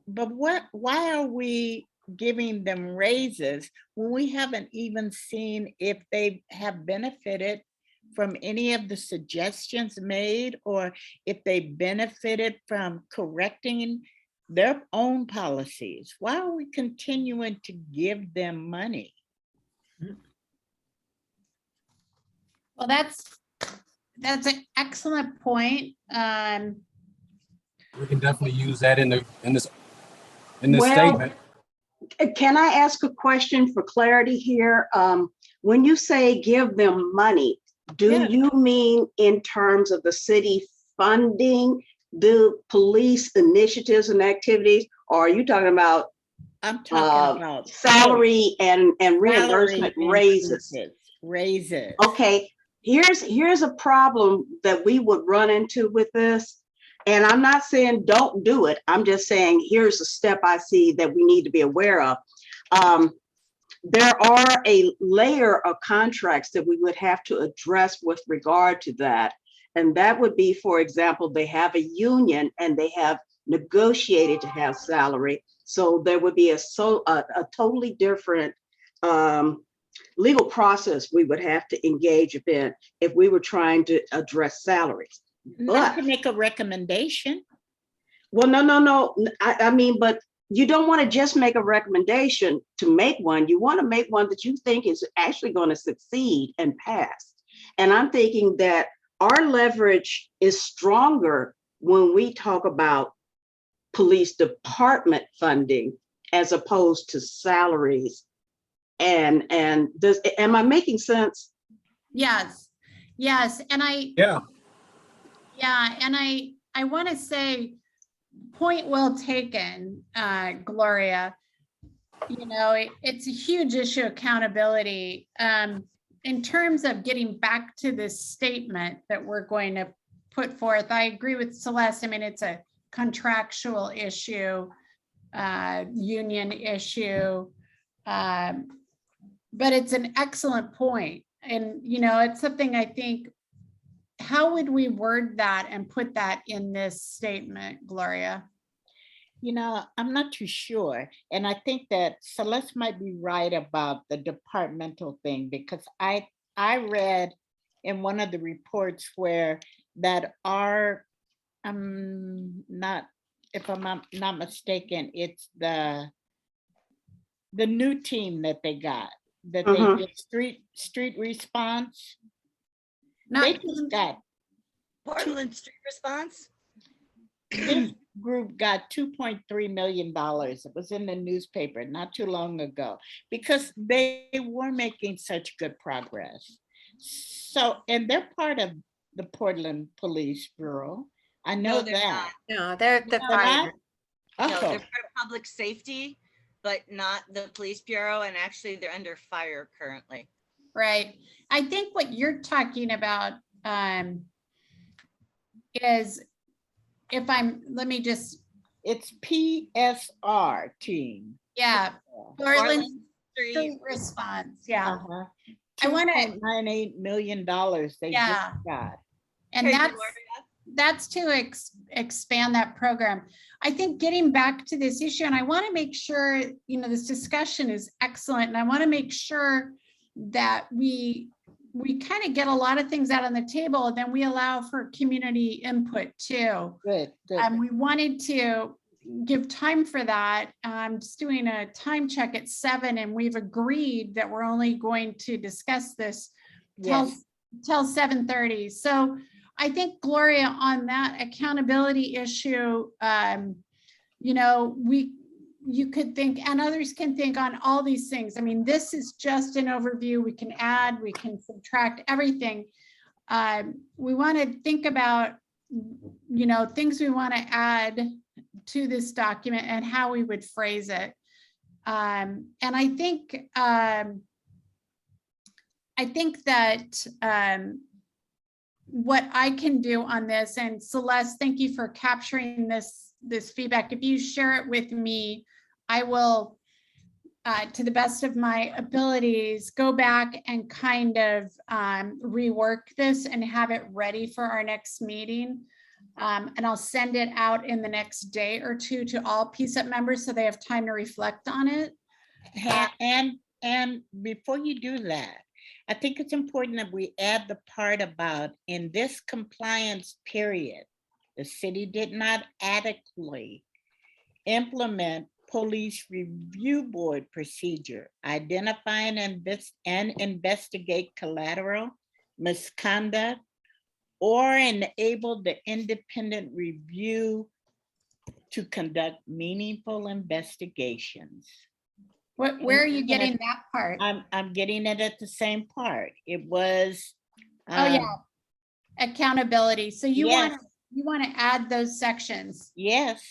but why are we giving them raises when we haven't even seen if they have benefited from any of the suggestions made, or if they benefited from correcting their own policies? Why are we continuing to give them money? Well, that's an excellent point. We can definitely use that in this Well, statement. Can I ask a question for clarity here? When you say give them money, do you mean in terms of the city funding the police initiatives and activities, or are you talking about I'm talking about salary and reimbursement raises? Raises. Okay, here's a problem that we would run into with this. And I'm not saying don't do it. I'm just saying here's a step I see that we need to be aware of. There are a layer of contracts that we would have to address with regard to that. And that would be, for example, they have a union and they have negotiated to have salary. So there would be a totally different legal process we would have to engage in if we were trying to address salaries. Not to make a recommendation. Well, no. I mean, but you don't want to just make a recommendation to make one. You want to make one that you think is actually going to succeed and pass. And I'm thinking that our leverage is stronger when we talk about police department funding as opposed to salaries And does, am I making sense? Yes, yes, and Yeah. I want to say, point well taken, Gloria. You know, it's a huge issue, accountability. In terms of getting back to this statement that we're going to put forth, I agree with Celeste. I mean, it's a contractual issue, union issue, but it's an excellent point. And, you know, it's something I think, how would we word that and put that in this statement, Gloria? You know, I'm not too sure. And I think that Celeste might be right about the departmental thing, because I read in one of the reports where that our, not, if I'm not mistaken, it's the new team that they got, that they did street response. They Not, just got, Portland Street Response? this group got $2.3 million. It was in the newspaper not too long ago, because they were making such good progress. So, and they're part of the Portland Police Bureau. I know they're that. No, they're the They're not? fire. No, Oh, they're part of public safety, but not the police bureau. And actually they're under fire currently. right. I think what you're talking about is, if I'm, let me just, it's PSR team. yeah, Portland Portland Street Street Response, yeah. Uh-huh. I wanna- $2.98 million they Yeah. just got. And Okay, that's to expand that program. I think getting back to this issue, and I want to make sure, you know, this discussion is excellent, and I want to make sure that we kind of get a lot of things out on the table, and then we allow for community input too. Good, good. We wanted to give time for that. I'm just doing a time check at 7, and we've agreed that we're only going to discuss this Yes. till 7:30. So I think, Gloria, on that accountability issue, you know, you could think, and others can think on all these things. I mean, this is just an overview. We can add, we can subtract everything. We want to think about, you know, things we want to add to this document and how we would phrase it. And I think that what I can do on this, and Celeste, thank you for capturing this feedback. If you share it with me, I will, to the best of my abilities, go back and kind of rework this and have it ready for our next meeting. And I'll send it out in the next day or two to all PCCEP members so they have time to reflect on it. And before you do that, I think it's important that we add the part about, in this compliance period, the city did not adequately implement police review board procedure, identify and investigate collateral misconduct, or enable the independent review to conduct meaningful investigations. Where are you getting that part? I'm getting it at the same part. It was. Oh, yeah. Accountability. So you Yes. want to add those sections. Yes.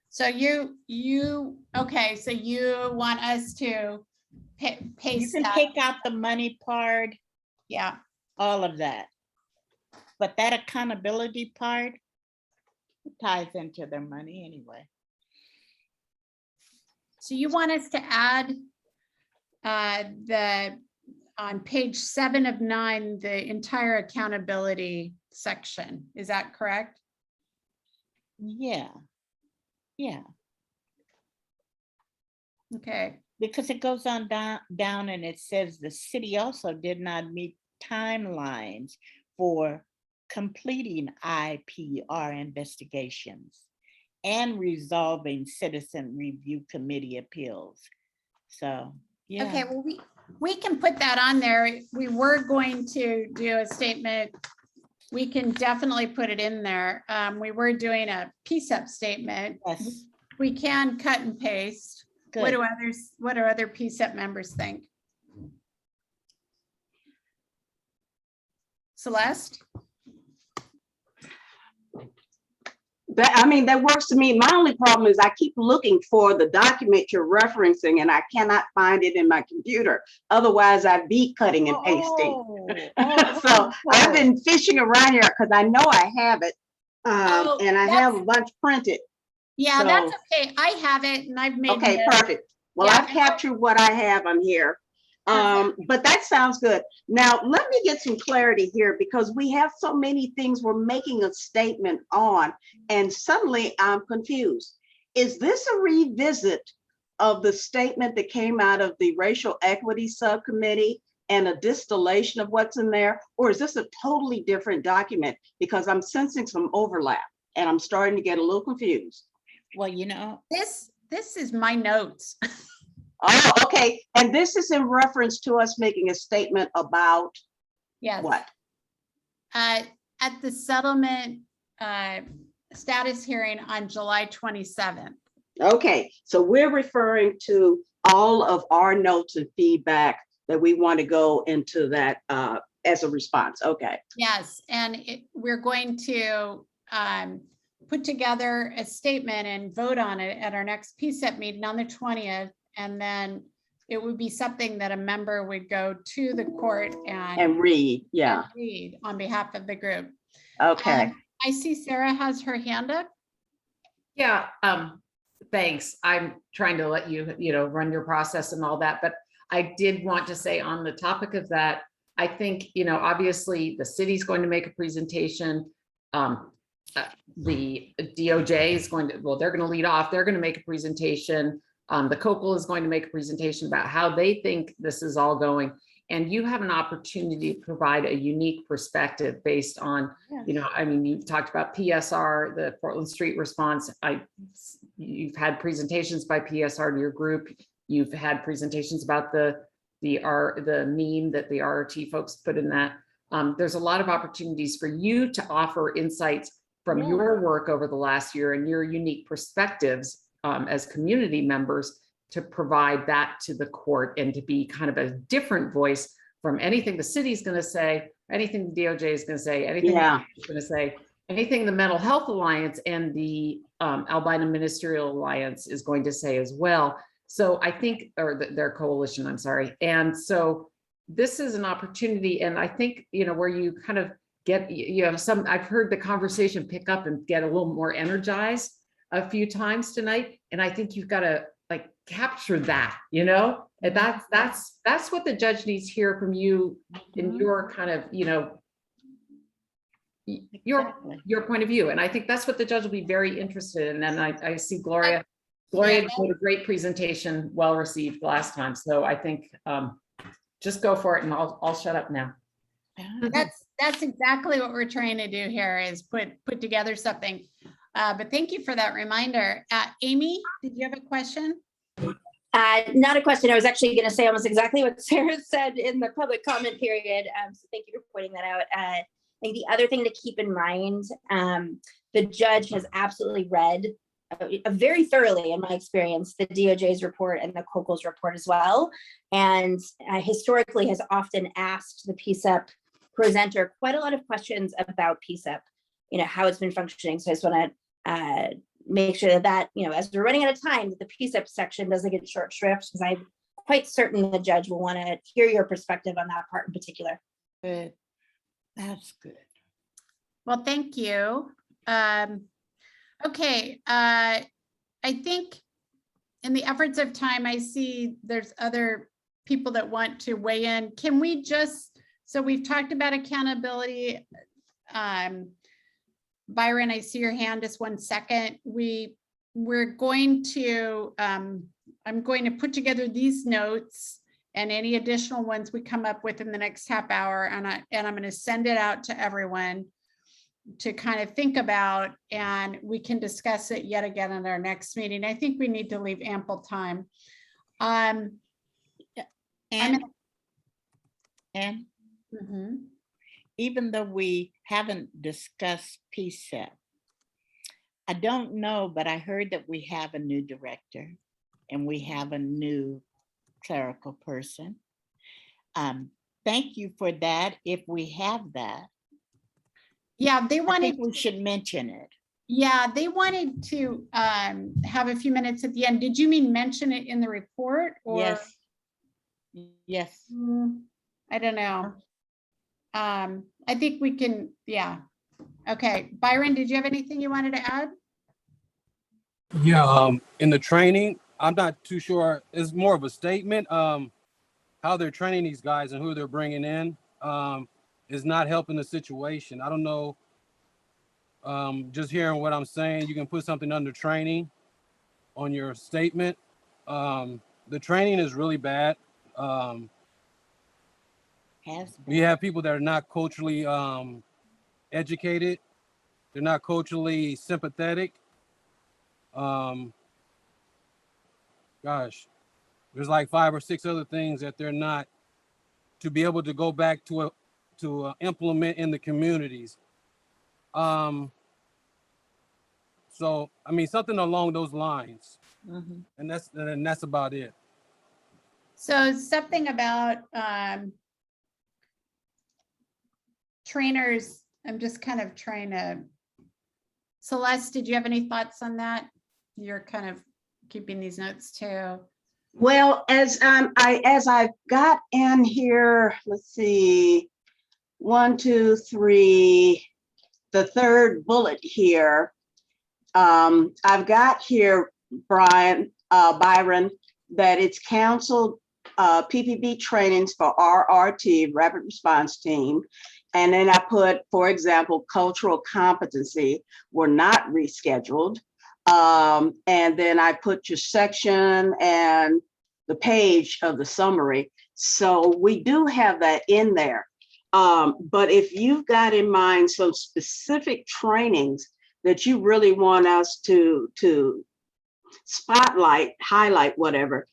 So okay, so you want us to You paste can that. take out the money part, Yeah, all of that. But that accountability part ties into their money anyway. so you want us to add on page 7 of 9, the entire accountability section. Is that correct? Yeah. Yeah, Okay. because it goes on down and it says the city also did not meet timelines for completing IPR investigations and resolving citizen review committee appeals. So, yeah. Okay, well, we can put that on there. We were going to do a statement. We can definitely put it in there. We were doing a PCCEP statement. Yes. We can cut and paste. What Good. do other PCCEP members think? Celeste? That works to me. My only problem is I keep looking for the document you're referencing and I cannot find it in my computer. Otherwise, I'd be cutting and pasting. So I've been fishing around here because I know I have it. And I have a bunch printed. Yeah, that's okay. I have it and I've made Okay, notes. perfect. Well, Yeah, I've captured what I have on here. But that sounds good. Now, let me get some clarity here because we have so many things we're making a statement on, and suddenly I'm confused. Is this a revisit of the statement that came out of the Racial Equity Subcommittee and a distillation of what's in there? Or is this a totally different document? Because I'm sensing some overlap and I'm starting to get a little confused. Well, you know, This is my notes. Oh, okay. And this is in reference to us making a statement about Yes. what? At the settlement status hearing on July 27th. Okay, so we're referring to all of our notes and feedback that we want to go into that as a response. Okay. Yes, and we're going to put together a statement and vote on it at our next PCEP meeting on the 20th. And then it would be something that a member would go to the court And read, yeah. and read on behalf of the group. Okay. I see Sarah has her hand up. Yeah, thanks. I'm trying to let you, run your process and all that, but I did want to say on the topic of that, I think, obviously the city's going to make a presentation. The DOJ is going to, they're going to lead off. They're going to make a presentation. The COCL is going to make a presentation about how they think this is all going. And you have an opportunity to provide a unique perspective based on, you talked about PSR, the Portland Street response. You've had presentations by PSR to your group. You've had presentations about the meme that the RRT folks put in that. There's a lot of opportunities for you to offer insights from your work over the last year and your unique perspectives as community members to provide that to the court and to be kind of a different voice from anything the city's going to say, anything the DOJ is going to say, anything it's going to say, anything the Mental Health Alliance and the Albino Ministerial Alliance is going to say as well. So I think, or their coalition, I'm sorry. And so this is an opportunity. And I think, where you kind of get, I've heard the conversation pick up and get a little more energized a few times tonight. And I think you've got to capture that, and that's what the judge needs to hear from you in your kind of, your point of view. And I think that's what the judge will be very interested in. And I see Gloria did a great presentation, well received last time. So I think just go for it and I'll shut up now. That's exactly what we're trying to do here is put together something. But thank you for that reminder. Amy, did you have a question? Not a question. I was actually going to say almost exactly what Sarah said in the public comment period. So thank you for pointing that out. I think the other thing to keep in mind, the judge has absolutely read very thoroughly, in my experience, the DOJ's report and the COCL's report as well. And historically has often asked the PCEP presenter quite a lot of questions about PCEP, how it's been functioning. So I just want to make sure that, as we're running out of time, that the PCEP section doesn't get short shrift, because I'm quite certain the judge will want to hear your perspective on that part in particular. Good. That's good. Well, thank you. Okay, I think in the efforts of time, I see there's other people that want to weigh in. Can we so we've talked about accountability. Byron, I see your hand, just 1 second. We're going to, I'm going to put together these notes and any additional ones we come up with in the next half hour. And I'm going to send it out to everyone to kind of think about, and we can discuss it yet again in our next meeting. I think we need to leave ample time. And even though we haven't discussed PCEP, I don't know, but I heard that we have a new director and we have a new clerical person. Thank you for that, if we have that. Yeah, they I wanted, think we should mention it. yeah, they wanted to have a few minutes at the end. Did you mean mention it in the report or? Yes. Yes. I don't know. I think we can, yeah. Okay, Byron, did you have anything you wanted to add? Yeah, in the training, I'm not too sure. It's more of a statement. How they're training these guys and who they're bringing in is not helping the situation. I don't know. Just hearing what I'm saying, you can put something under training on your statement. The training is really bad. We have people that are not culturally educated. They're not culturally sympathetic. Gosh, there's like 5 or 6 other things that they're not to be able to go back to implement in the communities. So I mean something along those lines, and that's about it. So something about trainers, I'm just kind of trying to, Celeste, did you have any thoughts on that? You're kind of keeping these notes too. Well, as I've got in here, let's see, 1, 2, 3, the third bullet here. I've got here, Byron, that it's canceled PPB trainings for RRT, Rapid Response Team. And then I put, for example, cultural competency were not rescheduled. And then I put your section and the page of the summary. So we do have that in there. But if you've got in mind some specific trainings that you really want us to spotlight, highlight, whatever,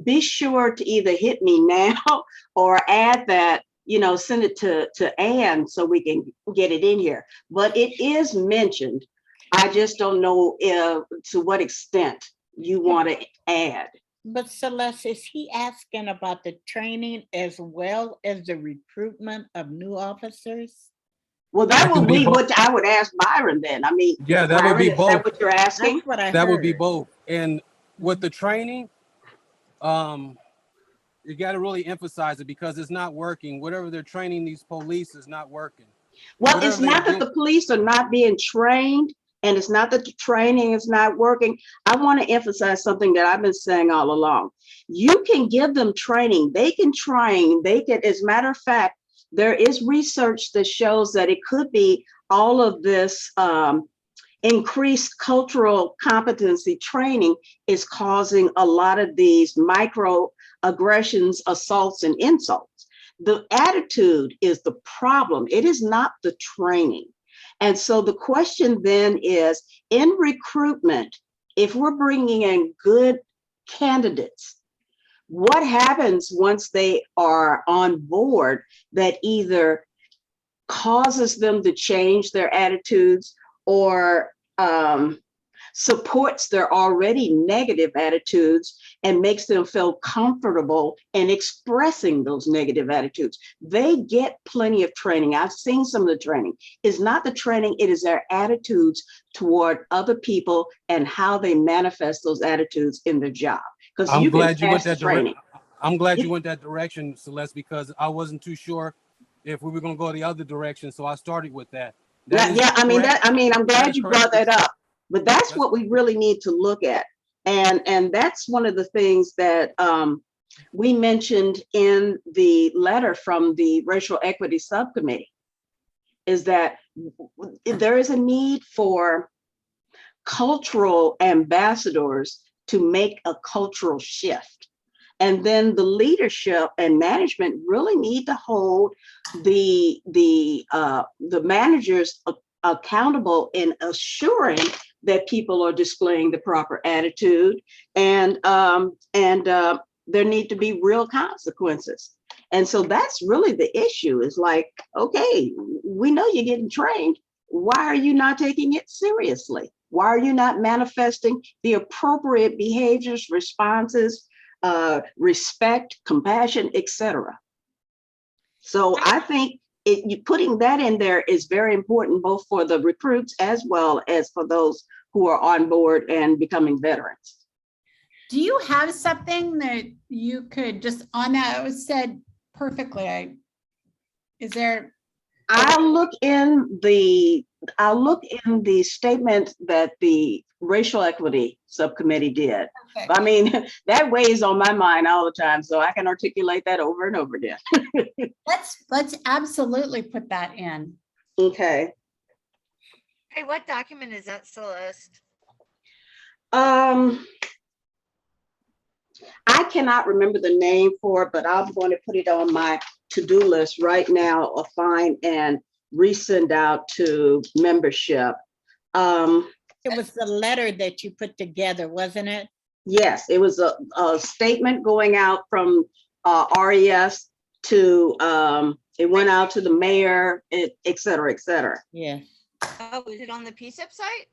be sure to either hit me now or add that, send it to Ann so we can get it in here. But it is mentioned. I just don't know to what extent you want to add. But Celeste, is he asking about the training as well as the recruitment of new officers? Well, that would be what I would ask Byron then. I mean, yeah, that Byron, would be is both. that what you're asking? That's what I That heard. would be both. And with the training, you got to really emphasize it because it's not working. Whatever they're training these police is not working. Well, Whatever it's not that the police are not being trained, and it's not that the training is not working. I want to emphasize something that I've been saying all along. You can give them training. They can train. They can, as a matter of fact, there is research that shows that it could be all of this increased cultural competency training is causing a lot of these microaggressions, assaults, and insults. The attitude is the problem. It is not the training. And so the question then is, in recruitment, if we're bringing in good candidates, what happens once they are on board that either causes them to change their attitudes or supports their already negative attitudes and makes them feel comfortable in expressing those negative attitudes? They get plenty of training. I've seen some of the training. It's not the training, it is their attitudes toward other people and how they manifest those attitudes in their job. Because I'm glad you went that training. I'm glad you went that direction, Celeste, because I wasn't too sure if we were going to go the other direction. So I started with that. I'm glad you brought that up. But that's what we really need to look at. And that's one of the things that we mentioned in the letter from the Racial Equity Subcommittee, is that there is a need for cultural ambassadors to make a cultural shift. And then the leadership and management really need to hold the managers accountable in assuring that people are displaying the proper attitude, and there need to be real consequences. And so that's really the issue, is like, okay, we know you're getting trained. Why are you not taking it seriously? Why are you not manifesting the appropriate behaviors, responses, respect, compassion, etc.? So I think putting that in there is very important, both for the recruits as well as for those who are on board and becoming veterans. Do you have something that you could just on that? It was said perfectly. Is there? I'll look in the statement that the Racial Equity Subcommittee did. Perfect. I mean, that weighs on my mind all the time, so I can articulate that over and over again. Let's absolutely put that in. Okay. Hey, what document is that, Celeste? I cannot remember the name for it, but I'm going to put it on my to-do list right now, or find and resend out to membership. It was the letter that you put together, wasn't it? Yes, it was a statement going out from RES to, it went out to the mayor, et cetera, et cetera. Yeah. Oh, is it on the PCCEP site?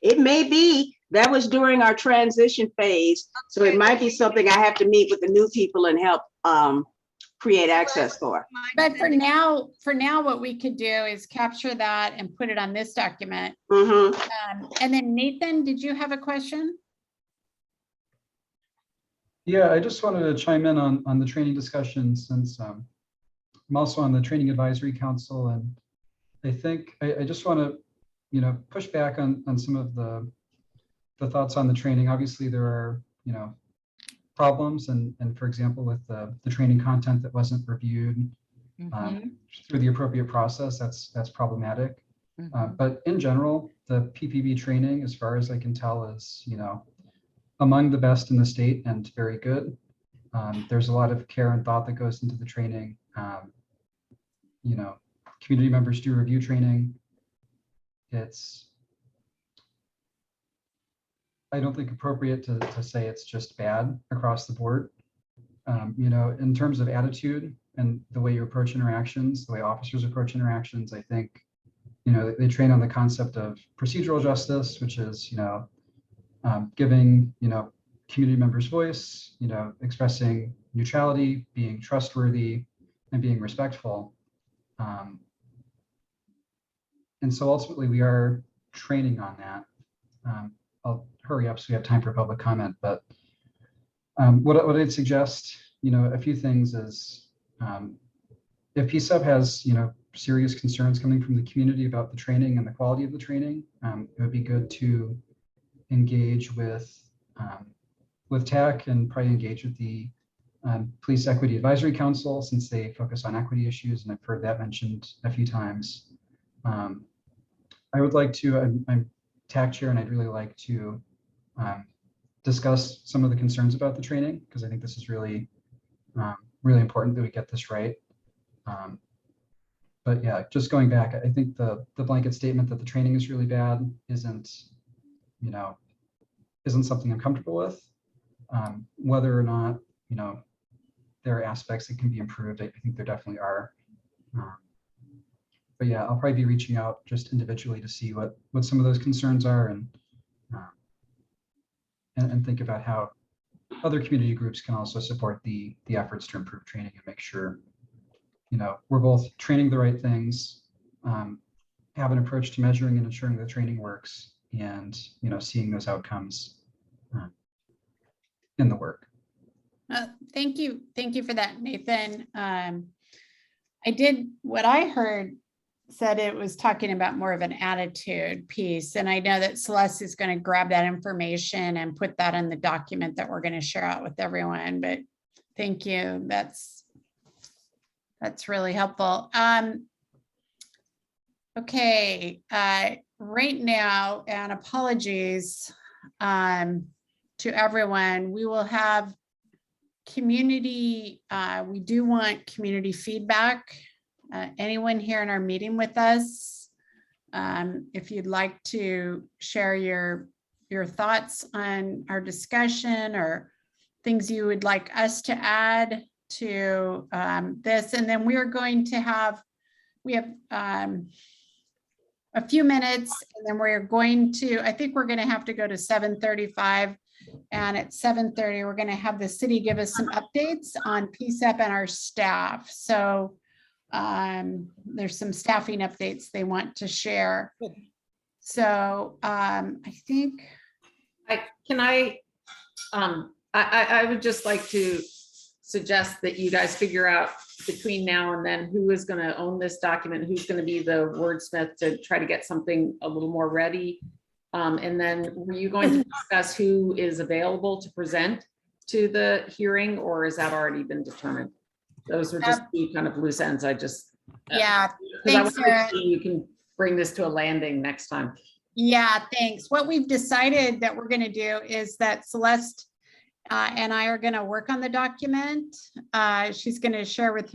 It may be. That was during our transition phase. So it might be something I have to meet with the new people and help create access for. But for now, what we could do is capture that and put it on this document. Mm-hmm. And then Nathan, did you have a question? Yeah, I just wanted to chime in on the training discussion, since I'm also on the Training Advisory Council, and I think I just want to, push back on some of the thoughts on the training. Obviously, there are, problems, and for example, with the training content that wasn't reviewed through the appropriate process, that's problematic. But in general, the PPB training, as far as I can tell, is among the best in the state and very good. There's a lot of care and thought that goes into the training. Community members do review training. I don't think appropriate to say it's just bad across the board. In terms of attitude and the way you approach interactions, the way officers approach interactions, I think, they train on the concept of procedural justice, which is, giving, community members voice, expressing neutrality, being trustworthy, and being respectful. And so ultimately we are training on that. I'll hurry up so we have time for public comment, but what I'd suggest, a few things is, if PCCEP has, serious concerns coming from the community about the training and the quality of the training, it would be good to engage with TAC, and probably engage with the Police Equity Advisory Council, since they focus on equity issues, and I've heard that mentioned a few times. I would like to, I'm TAC chair, and I'd really like to discuss some of the concerns about the training, because I think this is really, really important that we get this right. But yeah, just going back, I think the blanket statement that the training is really bad isn't something I'm comfortable with. Whether or not, there are aspects that can be improved, I think there definitely are. But yeah, I'll probably be reaching out just individually to see what some of those concerns are, and think about how other community groups can also support the efforts to improve training and make sure, we're both training the right things, have an approach to measuring and ensuring the training works, and, seeing those outcomes in the work. Thank you. Thank you for that, Nathan. What I heard said it was talking about more of an attitude piece. And I know that Celeste is going to grab that information and put that in the document that we're going to share out with everyone. But thank you. That's really helpful. Okay. Right now, and apologies to everyone, we will have community, we do want community feedback. Anyone here in our meeting with us, if you'd like to share your thoughts on our discussion or things you would like us to add to this. And then we have a few minutes, and then I think we're going to have to go to 7:35. And at 7:30, we're going to have the city give us some updates on PCCEP and our staff. So There's some staffing updates they want to share. Good. So I think, I would just like to suggest that you guys figure out between now and then who is going to own this document, who's going to be the wordsmith to try to get something a little more ready. And then were you going to discuss who is available to present to the hearing, or has that already been determined? Those are just two kind of loose ends. I just. yeah, 'cause I thanks, wanna make Sarah. sure you can bring this to a landing next time. Yeah, thanks. What we've decided that we're going to do is that Celeste and I are going to work on the document. She's going to share with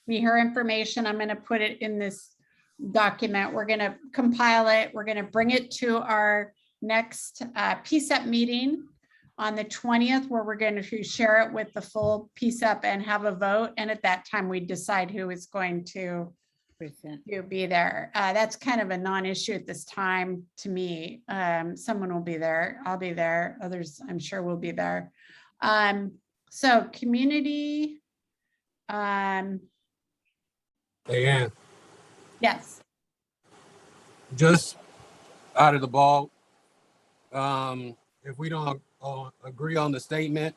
me her information. I'm going to put it in this document. We're going to compile it. We're going to bring it to our next PCEP meeting on the 20th, where we're going to share it with the full PCEP and have a vote. And at that time, we decide who is going to be there. That's kind of a non-issue at this time to me. Someone will be there. I'll be there. Others, I'm sure, will be there. So community. Diane, Yes. just out of the ball, if we don't agree on the statement,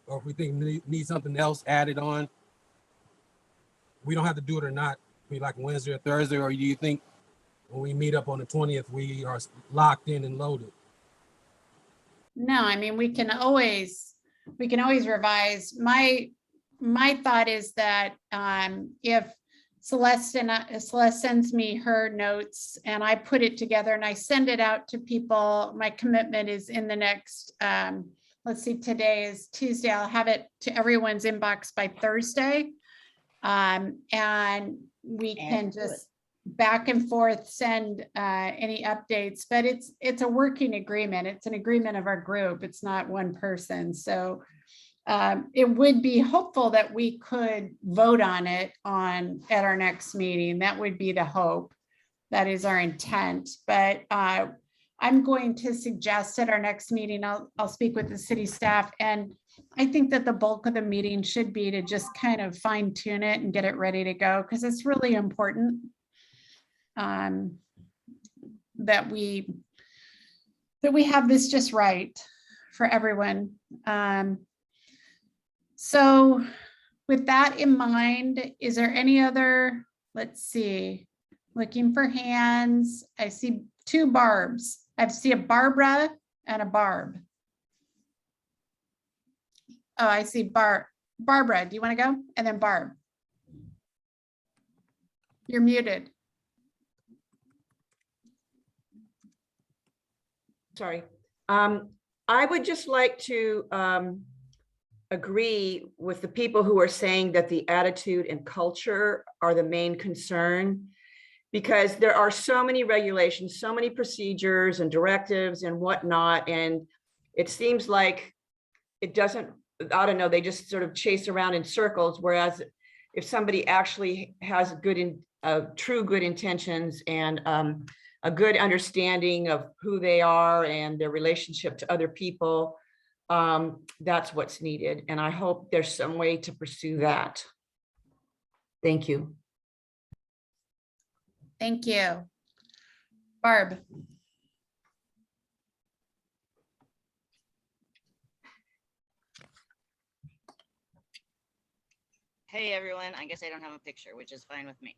or if we think need something else added on, we don't have to do it or not. Be like Wednesday or Thursday, or do you think when we meet up on the 20th, we are locked in and loaded? No, I mean, we can always revise. My thought is that if Celeste sends me her notes and I put it together and I send it out to people, my commitment is in the next, let's see, today is Tuesday. I'll have it to everyone's inbox by Thursday. And we can just back and forth send any updates, but it's a working agreement. It's an agreement of our group. It's not one person. So it would be hopeful that we could vote on it at our next meeting. That would be the hope. That is our intent. But I'm going to suggest at our next meeting, I'll speak with the city staff, and I think that the bulk of the meeting should be to just kind of fine tune it and get it ready to go, because it's really important that we have this just right for everyone. So with that in mind, is there any other, let's see, looking for hands. I see two Barbs. I see a Barbara and a Barb. Oh, I see Barbara, do you want to go? And then Barb. You're muted. Sorry. I would just like to agree with the people who are saying that the attitude and culture are the main concern, because there are so many regulations, so many procedures and directives and whatnot. And it seems like it doesn't, I don't know, they just sort of chase around in circles. Whereas if somebody actually has true good intentions and a good understanding of who they are and their relationship to other people, that's what's needed. And I hope there's some way to pursue that. Thank you. Thank you. Barb. Hey everyone, I guess I don't have a picture, which is fine with me.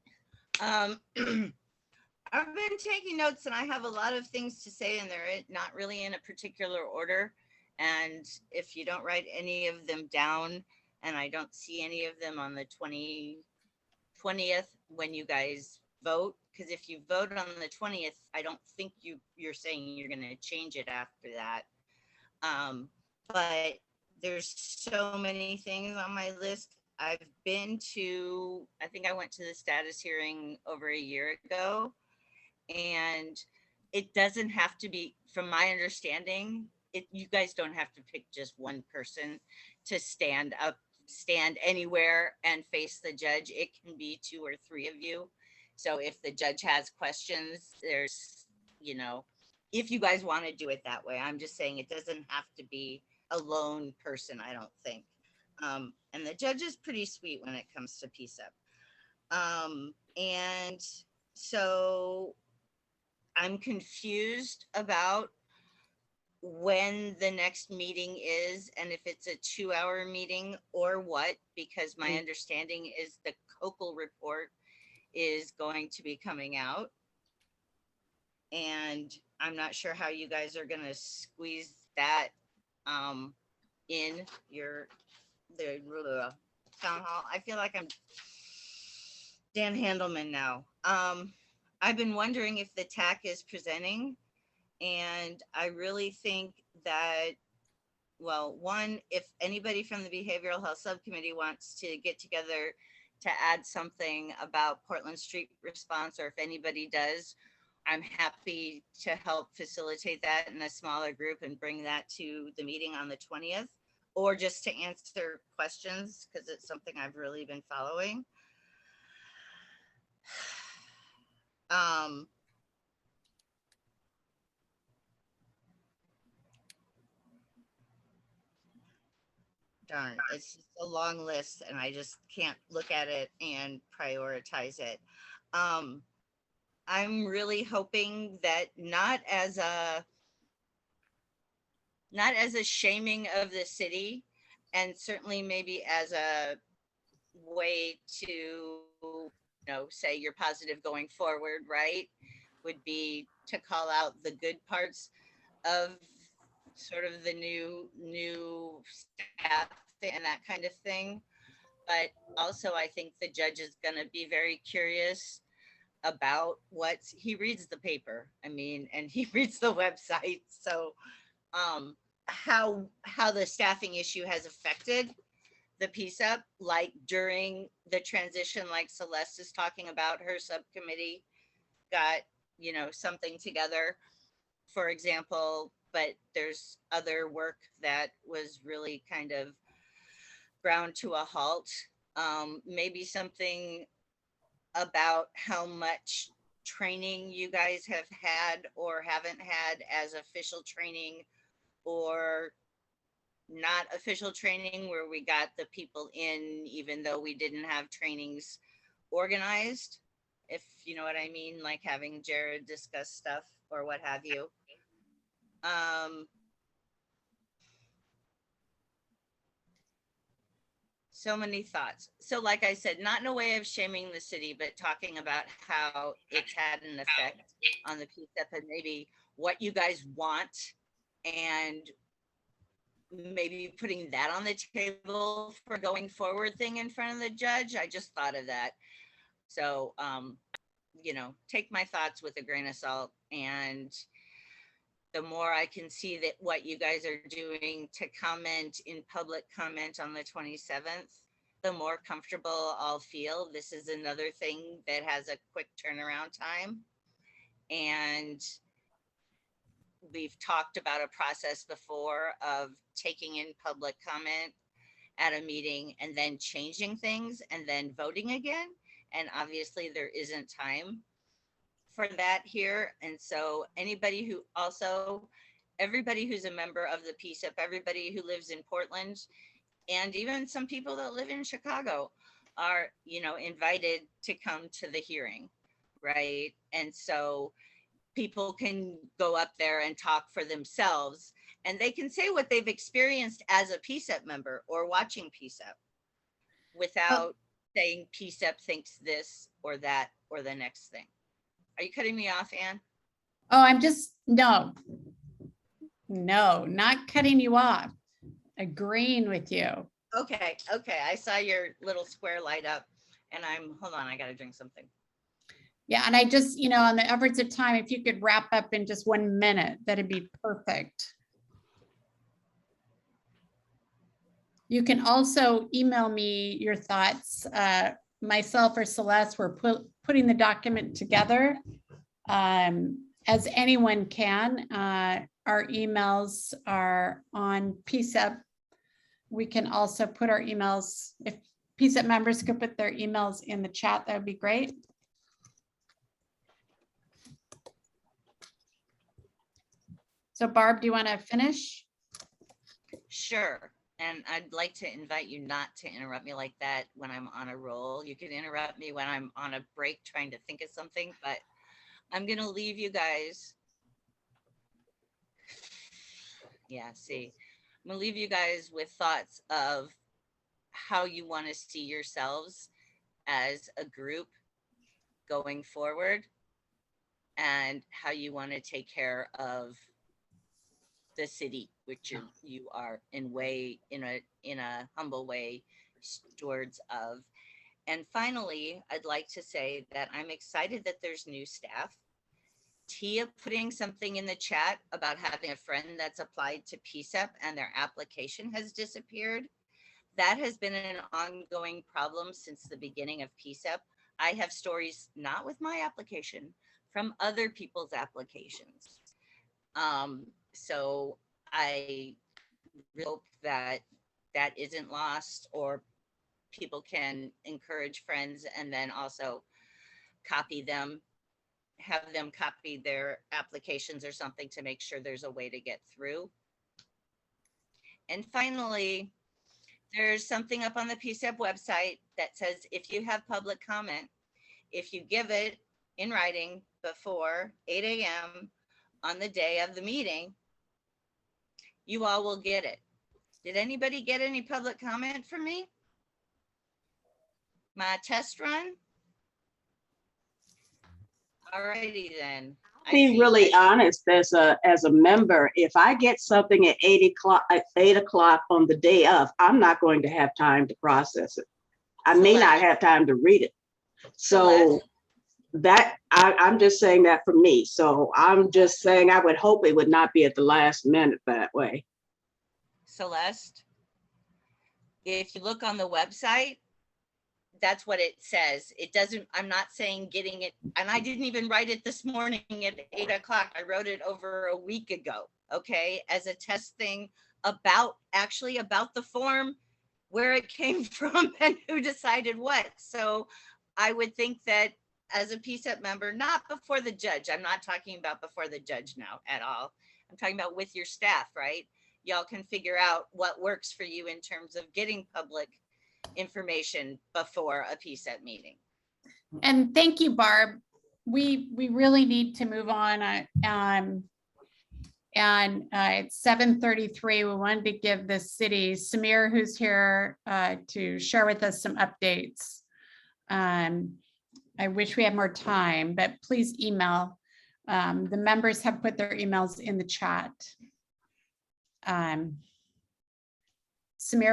I've been taking notes and I have a lot of things to say, and they're not really in a particular order. And if you don't write any of them down, and I don't see any of them on the 20th when you guys vote, because if you vote on the 20th, I don't think you're saying you're going to change it after that. But there's so many things on my list. I've been to, I think I went to the status hearing over a year ago, and it doesn't have to be, from my understanding, you guys don't have to pick just one person to stand anywhere and face the judge. It can be 2 or 3 of you. So if the judge has questions, there's, if you guys want to do it that way, I'm just saying it doesn't have to be a lone person, I don't think. And the judge is pretty sweet when it comes to PCCEP. And so I'm confused about when the next meeting is and if it's a 2-hour meeting or what, because my understanding is the COCL report is going to be coming out. And I'm not sure how you guys are gonna squeeze that in the town hall. I feel like I'm Dan Handelman now. I've been wondering if the TAC is presenting, and I really think that, well, one, if anybody from the Behavioral Health Subcommittee wants to get together to add something about Portland Street response, or if anybody does, I'm happy to help facilitate that in a smaller group and bring that to the meeting on the 20th, or just to answer questions, because it's something I've really been following. Darn, it's just a long list and I just can't look at it and prioritize it. I'm really hoping that not as a shaming of the city, and certainly maybe as a way to, say you're positive going forward, right? Would be to call out the good parts of sort of the new staff and that kind of thing. But also I think the judge is going to be very curious about what he reads the paper. I mean, and he reads the website. So how the staffing issue has affected the PCCEP, like during the transition, like Celeste is talking about, her subcommittee got, something together, for example, but there's other work that was really kind of ground to a halt. Maybe something about how much training you guys have had or haven't had as official training, or not official training, where we got the people in even though we didn't have trainings organized, if you know what I mean, like having Jared discuss stuff or what have you. So many thoughts. So like I said, not in a way of shaming the city, but talking about how it's had an effect on the PCCEP and maybe what you guys want, and maybe putting that on the table for going forward thing in front of the judge. I just thought of that. So, take my thoughts with a grain of salt. And the more I can see that what you guys are doing to comment in public comment on the 27th, the more comfortable I'll feel. This is another thing that has a quick turnaround time. And we've talked about a process before of taking in public comment at a meeting and then changing things and then voting again. And obviously there isn't time for that here. And so everybody who's a member of the PCCEP, everybody who lives in Portland, and even some people that live in Chicago are, invited to come to the hearing, right? And so people can go up there and talk for themselves, and they can say what they've experienced as a PCCEP member or watching PCCEP without saying PCCEP thinks this or that or the next thing. Are you cutting me off, Anne? Oh, I'm just, no, not cutting you off. Agreeing with you. Okay. I saw your little square light up and hold on, I got to drink something. Yeah, and I just, on the efforts of time, if you could wrap up in just 1 minute, that'd be perfect. You can also email me your thoughts. Myself or Celeste, we're putting the document together as anyone can. Our emails are on PCCEP. We can also put our emails, if PCCEP members could put their emails in the chat, that would be great. So Barb, do you want to finish? Sure. And I'd like to invite you not to interrupt me like that when I'm on a roll. You can interrupt me when I'm on a break trying to think of something, but I'm going to leave you guys. Yeah, see, I'm going to leave you guys with thoughts of how you want to see yourselves as a group going forward and how you want to take care of the city, which you are in a humble way stewards of. And finally, I'd like to say that I'm excited that there's new staff. Tia putting something in the chat about having a friend that's applied to PCCEP and their application has disappeared. That has been an ongoing problem since the beginning of PCCEP. I have stories, not with my application, from other people's applications. So I really hope that that isn't lost, or people can encourage friends and then also copy them, have them copy their applications or something to make sure there's a way to get through. And finally, there's something up on the PCCEP website that says if you have public comment, if you give it in writing before 8 a.m. on the day of the meeting, you all will get it. Did anybody get any public comment from me? My test run? All righty then. Be really honest, as a member, if I get something at 8 o'clock on the day of, I'm not going to have time to process it. I may not have time to read it. So that I'm just saying that for me. So I'm just saying I would hope it would not be at the last minute that way. Celeste, if you look on the website, that's what it says. It doesn't, I'm not saying getting it, and I didn't even write it this morning at 8 o'clock. I wrote it over a week ago, okay, as a test thing about the form, where it came from and who decided what. So I would think that as a PCCEP member, not before the judge, I'm not talking about before the judge now at all. I'm talking about with your staff, right? Y'all can figure out what works for you in terms of getting public information before a PCCEP meeting. And thank you, Barb. We really need to move on. It's 7:33. We wanted to give the city, Samir, who's here to share with us some updates. I wish we had more time, but please email. The members have put their emails in the chat. Samir,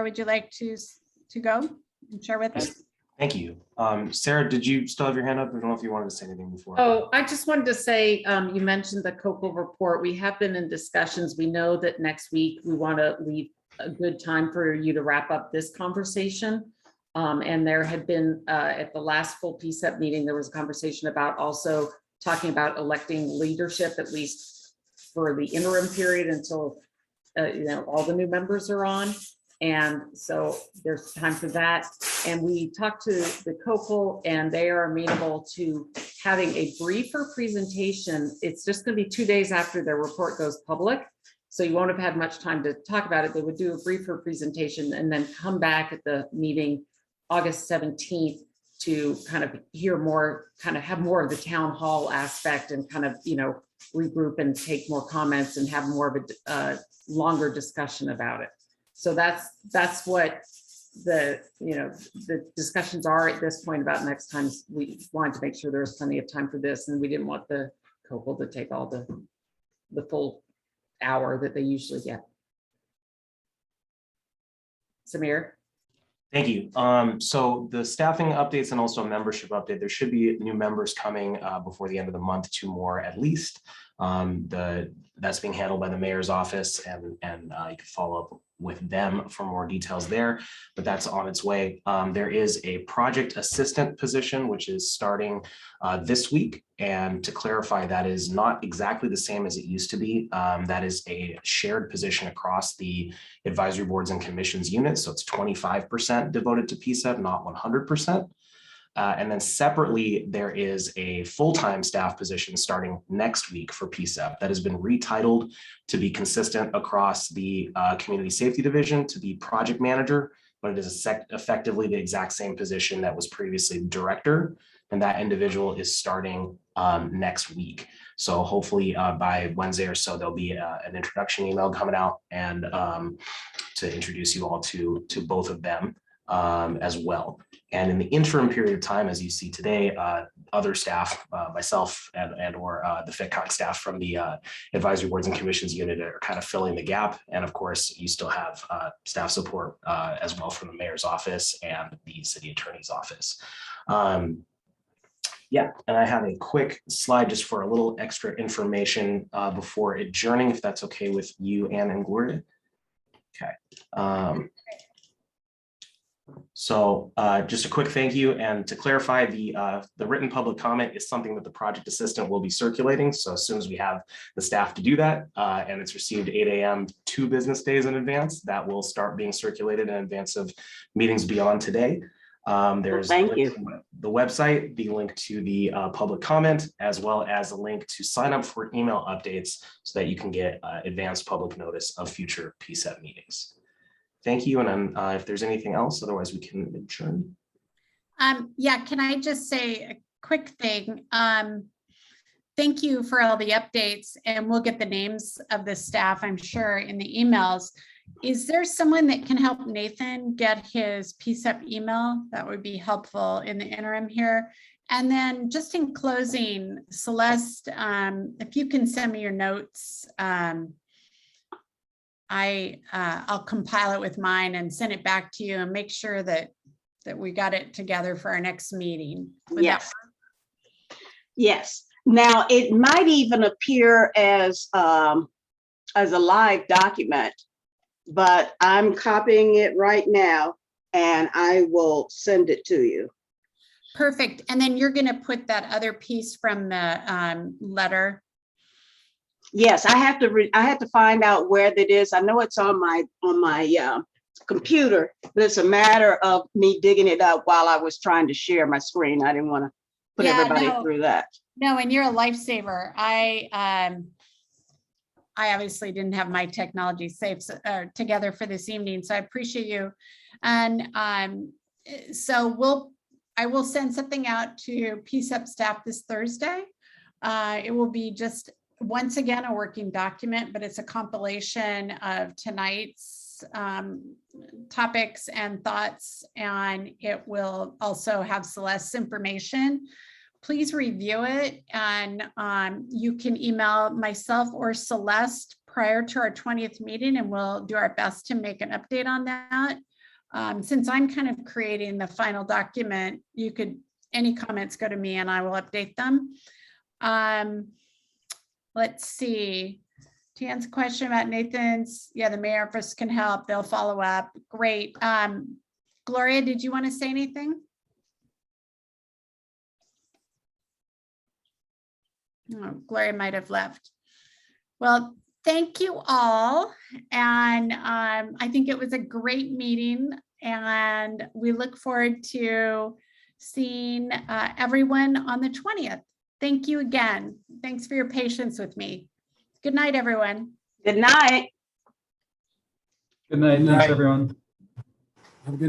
would you like to go and share with us? Thank you. Sarah, did you still have your hand up? I don't know if you wanted to say anything before. Oh, I just wanted to say, you mentioned the COCO report. We have been in discussions. We know that next week we want to leave a good time for you to wrap up this conversation. And there had been, at the last full PCCEP meeting, there was a conversation about also talking about electing leadership, at least for the interim period until all the new members are on. And so there's time for that. And we talked to the COCO and they are amenable to having a briefer presentation. It's just going to be 2 days after their report goes public. So you won't have had much time to talk about it. They would do a briefer presentation and then come back at the meeting August 17th to kind of hear more, kind of have more of the town hall aspect and kind of, regroup and take more comments and have more of a longer discussion about it. So that's what the discussions are at this point about next time. We wanted to make sure there was plenty of time for this, and we didn't want the COCO to take all the full hour that they usually get. Samir? Thank you. So the staffing updates and also a membership update, there should be new members coming before the end of the month, 2 more at least. That's being handled by the mayor's office, and you can follow up with them for more details there, but that's on its way. There is a project assistant position, which is starting this week. And to clarify, that is not exactly the same as it used to be. That is a shared position across the advisory boards and commissions units. So it's 25% devoted to PCCEP, not 100%. And then separately, there is a full-time staff position starting next week for PCCEP that has been retitled to be consistent across the Community Safety Division to be project manager, but it is effectively the exact same position that was previously director. And that individual is starting next week. So hopefully by Wednesday or so, there'll be an introduction email coming out and to introduce you all to both of them as well. And in the interim period of time, as you see today, other staff, myself and or the FitCog staff from the advisory boards and commissions unit are kind of filling the gap. And of course, you still have staff support as well from the mayor's office and the city attorney's office. Yeah, and I have a quick slide just for a little extra information before adjourning, if that's okay with you, Anne and Gloria. Okay. So just a quick thank you, and to clarify, the written public comment is something that the project assistant will be circulating. So as soon as we have the staff to do that, and it's received 8 a.m. 2 business days in advance, that will start being circulated in advance of meetings beyond today. There's the website, the link to the public comment, as well as a link to sign up for email updates so that you can get advanced public notice of future PCCEP meetings. Thank you. And if there's anything else, otherwise we can adjourn. Yeah, can I just say a quick thing? Thank you for all the updates, and we'll get the names of the staff, I'm sure, in the emails. Is there someone that can help Nathan get his PCCEP email? That would be helpful in the interim here. And then just in closing, Celeste, if you can send me your notes, I'll compile it with mine and send it back to you and make sure that we got it together for our next meeting. Yes. Yes. Now it might even appear as a live document, but I'm copying it right now and I will send it to you. Perfect. And then you're going to put that other piece from the letter. Yes, I have to find out where that is. I know it's on my computer, but it's a matter of me digging it up while I was trying to share my screen. I didn't want to put everybody through that. No, and you're a lifesaver. I obviously didn't have my technology together for this evening, so I appreciate you. And so I will send something out to PCCEP staff this Thursday. It will be just once again a working document, but it's a compilation of tonight's topics and thoughts, and it will also have Celeste's information. Please review it, and you can email myself or Celeste prior to our 20th meeting, and we'll do our best to make an update on that. Since I'm kind of creating the final document, any comments go to me and I will update them. Let's see. To answer the question about Nathan's, yeah, the mayor office can help. They'll follow up. Great. Gloria, did you want to say anything? Oh, Gloria might have left. Well, thank you all. And I think it was a great meeting, and we look forward to seeing everyone on the 20th. Thank you again. Thanks for your patience with me. Good night, everyone. Good night. Good night. Thanks, everyone.